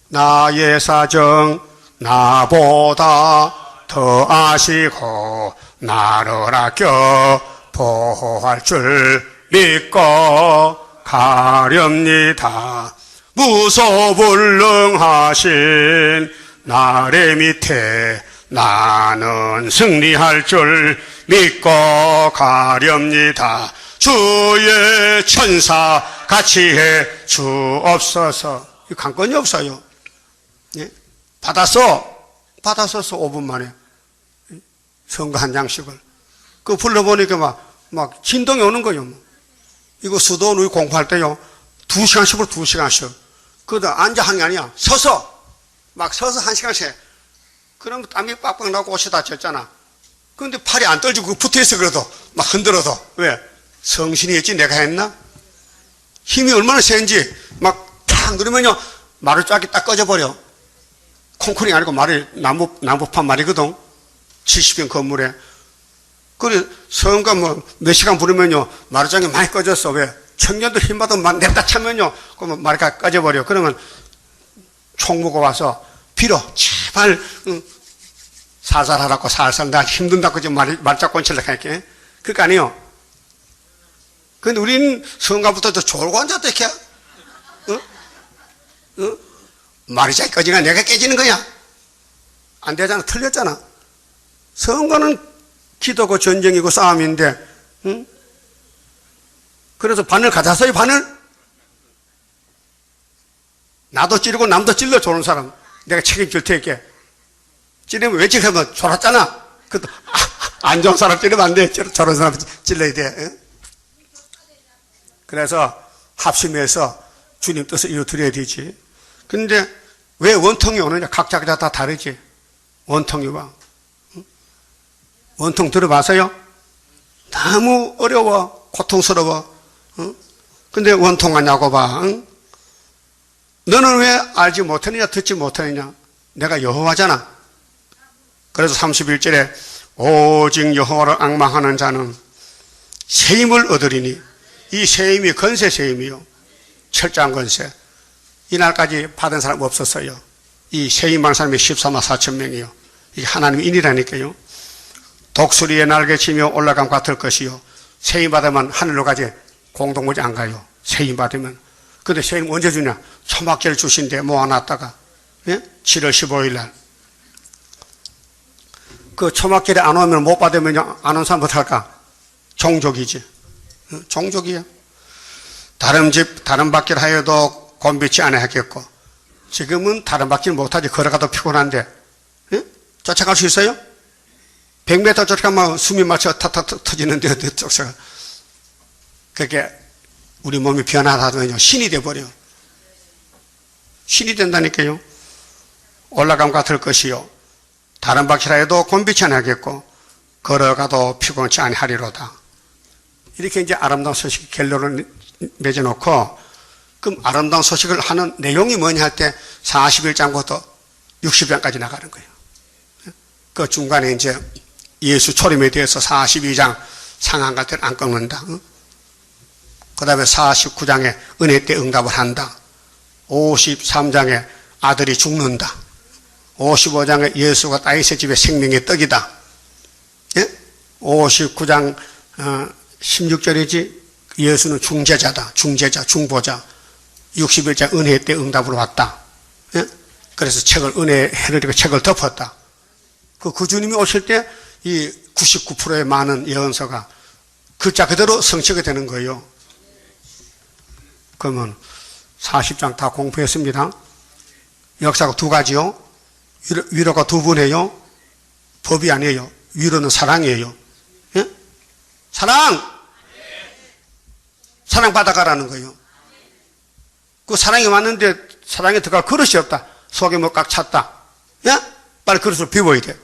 나의 사정, 나보다 더 아시고, 나를 아껴 보호할 줄 믿고 가렵니다. 무소불능하신 나의 밑에 나는 승리할 줄 믿고 가렵니다. 주의 천사 같이 해 주옵소서. 관건이 없어요. 예? 받았어 5분 만에 성가 한 장씩을. 그 불러보니까 막 진동이 오는 거예요. 이거 수도원 우리 공부할 때요, 2시간씩으로 2시간씩. 그러다 앉아 하는 게 아니야. 서서 1시간씩. 그러면 땀이 빡빡 나고 옷이 다 젖잖아. 그런데 팔이 안 떨지고 붙어있어. 그래도 막 흔들어도. 왜? 성신이 있지 내가 했나? 힘이 얼마나 센지 막 탁 누르면요, 말을 쫙이 딱 꺼져버려. 콩쿠링 아니고 말이 나무판 말이거든. 70평 건물에. 그래, 성가 몇 시간 부르면요, 마루장이 많이 꺼졌어. 왜? 청년들 힘받으면 냅다 차면요, 그러면 마루가 꺼져버려. 그러면 총무가 와서, 빌어. 제발, 살살 하라고, 살살. 나 힘든다고 지금 말잡고 얹히려고 할게. 그거 아니에요. 근데 우리는 성가부터 더 졸고 앉았다, 이렇게. 마루장이 꺼지니까 내가 깨지는 거야. 안 되잖아. 틀렸잖아. 성가는 기도고 전쟁이고 싸움인데, 그래서 바늘 가졌어요, 바늘? 나도 찌르고 남도 찔러, 좋은 사람. 내가 책임질 테니까. 찌르면 왜 찌르면 졸았잖아. 그것도, 안 좋은 사람 찌르면 안 돼. 저런 사람 찔러야 돼. 그래서 합심해서 주님 뜻을 이루어드려야 되지. 근데 왜 원통이 오느냐? 각자 다 다르지. 원통이 와. 원통 들어봐서요? 너무 어려워. 고통스러워. 근데 원통하냐고 봐. 너는 왜 알지 못하느냐? 듣지 못하느냐? 내가 여호와잖아. 그래서 31절에 오직 여호와를 앙망하는 자는 세임을 얻으리니, 이 세임이 건세 세임이요, 철저한 건세. 이날까지 받은 사람 없었어요. 이 세임한 사람이 14만 4천 명이요. 이게 하나님의 인이라니까요. 독수리의 날개치며 올라감 같을 것이요, 세임 받으면 하늘로 가지 공동무지 안 가요. 세임 받으면. 근데 세임 언제 주냐? 초막절 주신데 모아놨다가, 예? 7월 15일 날. 그 초막절에 안 오면 못 받으면 안 온 사람 어떡할까? 종족이지. 종족이야. 다른 집, 다른 바퀴를 하여도 곤비치 않아 했겠고, 지금은 다른 바퀴를 못하지. 걸어가도 피곤한데, 예? 쫓아갈 수 있어요? 100m 쫓아가면 숨이 막혀 탁탁 터지는데, 어디 쫓아가. 그렇게 우리 몸이 변화하다면요, 신이 돼버려. 신이 된다니까요. 올라감 같을 것이요, 다른 바퀴라 해도 곤비치 않아 하겠고, 걸어가도 피곤치 아니하리로다. 이렇게 이제 아름다운 소식 결론을 맺어놓고, 그럼 아름다운 소식을 하는 내용이 뭐냐 할 때 41장부터 60장까지 나가는 거예요. 그 중간에 이제 예수 초림에 대해서 42장 상한 같은 안 꺾는다. 그 다음에 49장에 은혜 때 응답을 한다. 53장에 아들이 죽는다. 55장에 예수가 다윗의 집의 생명의 떡이다. 예? 59장 16절이지 예수는 중재자다. 중재자, 중보자. 61장 은혜 때 응답으로 왔다. 예? 그래서 책을, 은혜 해를 책을 덮었다. 그 주님이 오실 때 이 99%의 많은 예언서가 글자 그대로 성취가 되는 거예요. 그러면 40장 다 공부했습니다. 역사가 두 가지요. 위로가 두 번이에요. 법이 아니에요. 위로는 사랑이에요. 예? 사랑! 사랑 받아가라는 거예요. 그 사랑이 왔는데 사랑에 들어갈 그릇이 없다. 속에 뭐 꽉 찼다. 예? 빨리 그릇을 비워야 돼.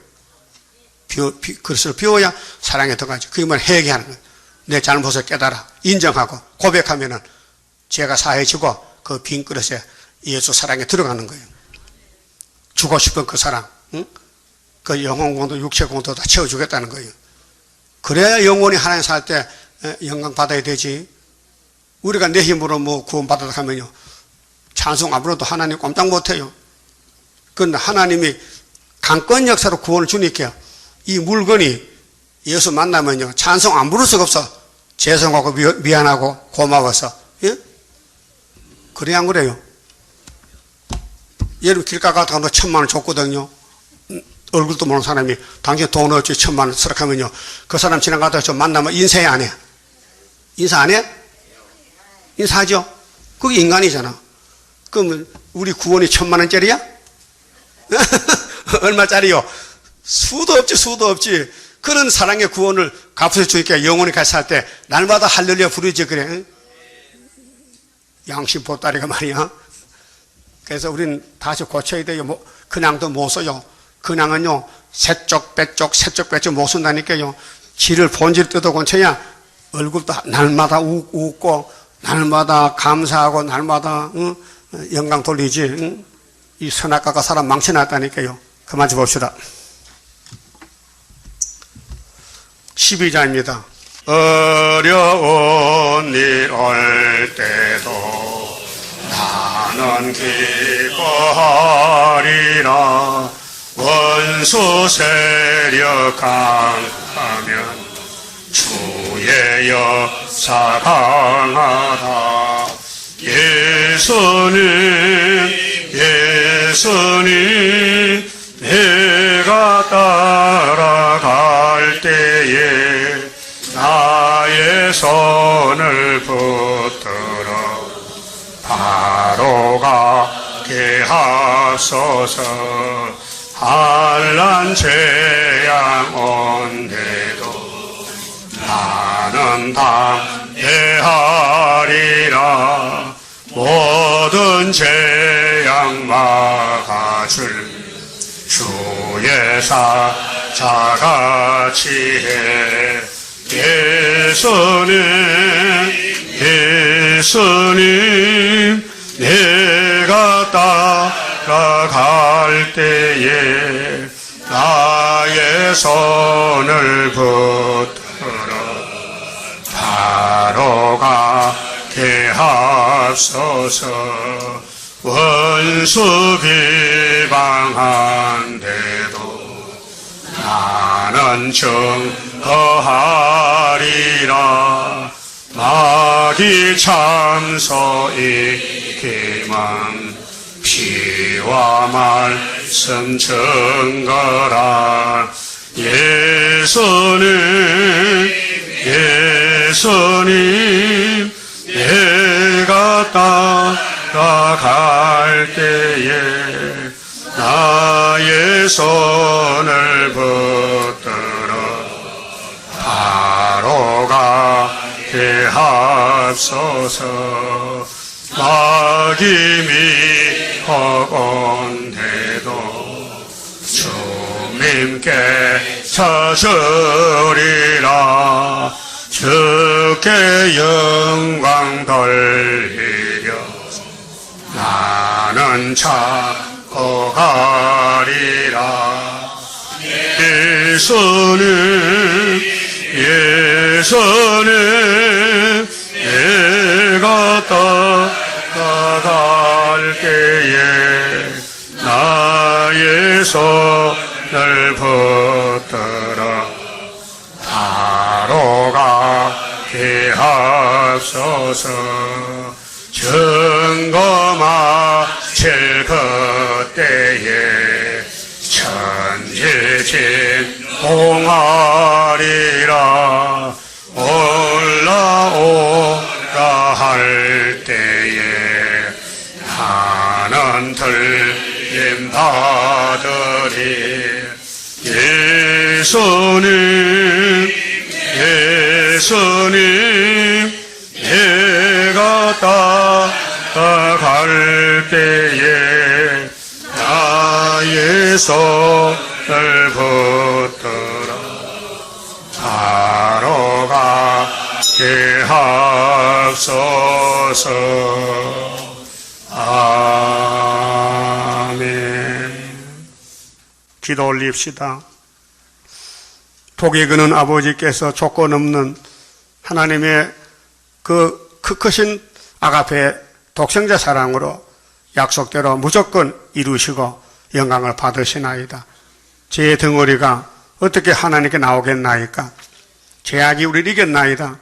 그릇을 비워야 사랑에 들어가죠. 그게 뭐 회개하는 거예요. 내 잘못을 깨달아 인정하고 고백하면은 죄가 사해지고 그 빈 그릇에 예수 사랑에 들어가는 거예요. 주고 싶은 그 사랑, 응? 그 영혼 공도 육체 공도 다 채워주겠다는 거예요. 그래야 영혼이 하나님 살 때 영광 받아야 되지. 우리가 내 힘으로 뭐 구원 받았다 하면요, 찬송 아무래도 하나님 꼼짝 못해요. 그런데 하나님이 강권 역사로 구원을 주니까 이 물건이 예수 만나면요, 찬송 안 부를 수가 없어. 죄송하고 미안하고 고마워서. 예? 그래 안 그래요? 예를 길 가다가 너 1,000만 원 줬거든요. 얼굴도 모르는 사람이 당신 돈 어찌 1,000만 원 쓰라하면요, 그 사람 지나가다가 좀 만나면 인사해 안 해? 인사 안 해? 인사하죠? 그게 인간이잖아. 그러면 우리 구원이 1,000만 원짜리야? 얼마짜리요? 수도 없지. 그런 사랑의 구원을 갚아서 주니까 영원히 같이 살 때 날마다 할렐루야 부르지, 그래. 양심 보따리가 말이야. 그래서 우리는 다시 고쳐야 돼요. 그냥도 못 써요. 그냥은요, 새쪽 빼쪽 못 쓴다니까요. 지를 본질 뜯어 고쳐야 얼굴도 날마다 웃고 날마다 감사하고 날마다 영광 돌리지. 이 선악과가 사람 망쳐놨다니까요. 그만 좀 봅시다. 12장입니다. 어려운 일 올 때도 나는 기뻐하리라. 원수 세력 강하면 주의 역사 강하다. 예수님 내가 따라갈 때에 나의 손을 붙들어 바로 가게 하소서. 환난 재앙 온데도 나는 담대하리라. 모든 재앙 막아줄 주의 사자같이 해. 예수님 내가 따라갈 때에 나의 손을 붙들어 바로 가게 하소서. 원수 비방한데도 나는 증거하리라. 마귀 참소 있기만 피와 말씀 증거라. 예수님 내가 따라갈 때에 나의 손을 붙들어 바로 가게 하소서. 마귀 미혹온데도 주님께 찾으리라. 주께 영광 돌리려 나는 찾고 가리라. 예수님 내가 따라갈 때에 나의 손을 붙들어 바로 가게 하소서. 증거 마칠 그때에 천지진동하리라. 올라오라 할 때에 나는 들림 받으리. 예수님 내가 따라갈 때에 나의 손을 붙들어 바로 가게 하소서. 아멘. 기도 올립시다. 복이 그는 아버지께서 조건 없는 하나님의 그 크신 아가페 독생자 사랑으로 약속대로 무조건 이루시고 영광을 받으시나이다. 죄의 덩어리가 어떻게 하나님께 나오겠나이까? 죄악이 우리를 이겼나이다.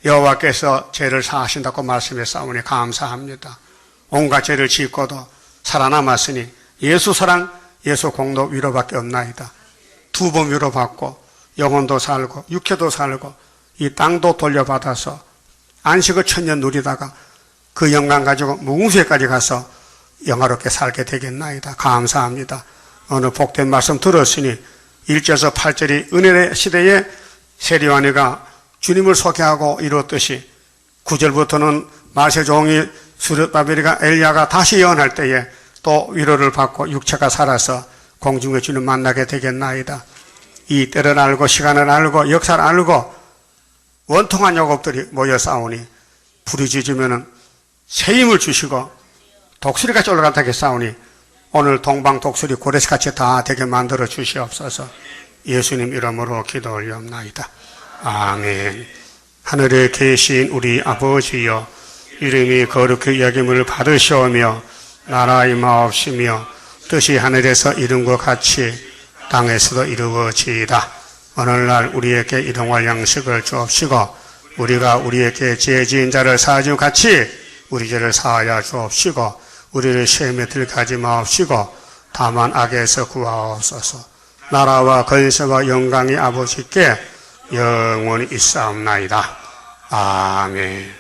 여호와께서 죄를 사하신다고 말씀했사오니 감사합니다. 온갖 죄를 짓고도 살아남았으니 예수 사랑, 예수 공로 위로밖에 없나이다. 두 번 위로받고 영혼도 살고 육체도 살고 이 땅도 돌려받아서 안식을 천년 누리다가 그 영광 가지고 무궁수에까지 가서 영화롭게 살게 되겠나이다. 감사합니다. 오늘 복된 말씀 들었으니 1절에서 8절이 은혜의 시대에 세리와니가 주님을 소개하고 이루었듯이 9절부터는 말세 종이 수르바벨이가 엘리야가 다시 예언할 때에 또 위로를 받고 육체가 살아서 공중에 주님 만나게 되겠나이다. 이 때를 알고 시간을 알고 역사를 알고 원통한 요겁들이 모여 싸우니 부르짖으면 새 힘을 주시고 독수리같이 올라간다게 싸우니 오늘 동방 독수리 고래같이 다 되게 만들어 주시옵소서. 예수님 이름으로 기도 올리옵나이다. 아멘. 하늘에 계신 우리 아버지여, 이름이 거룩히 여김을 받으시오며 나라 임하옵시며 뜻이 하늘에서 이룬 것 같이 땅에서도 이루어지이다. 오늘날 우리에게 일용할 양식을 주옵시고 우리가 우리에게 죄 지은 자를 사하지 같이 우리 죄를 사하여 주옵시고 우리를 시험에 들게 하지 마옵시고 다만 악에서 구하옵소서. 나라와 권세와 영광이 아버지께 영원히 있사옵나이다. 아멘.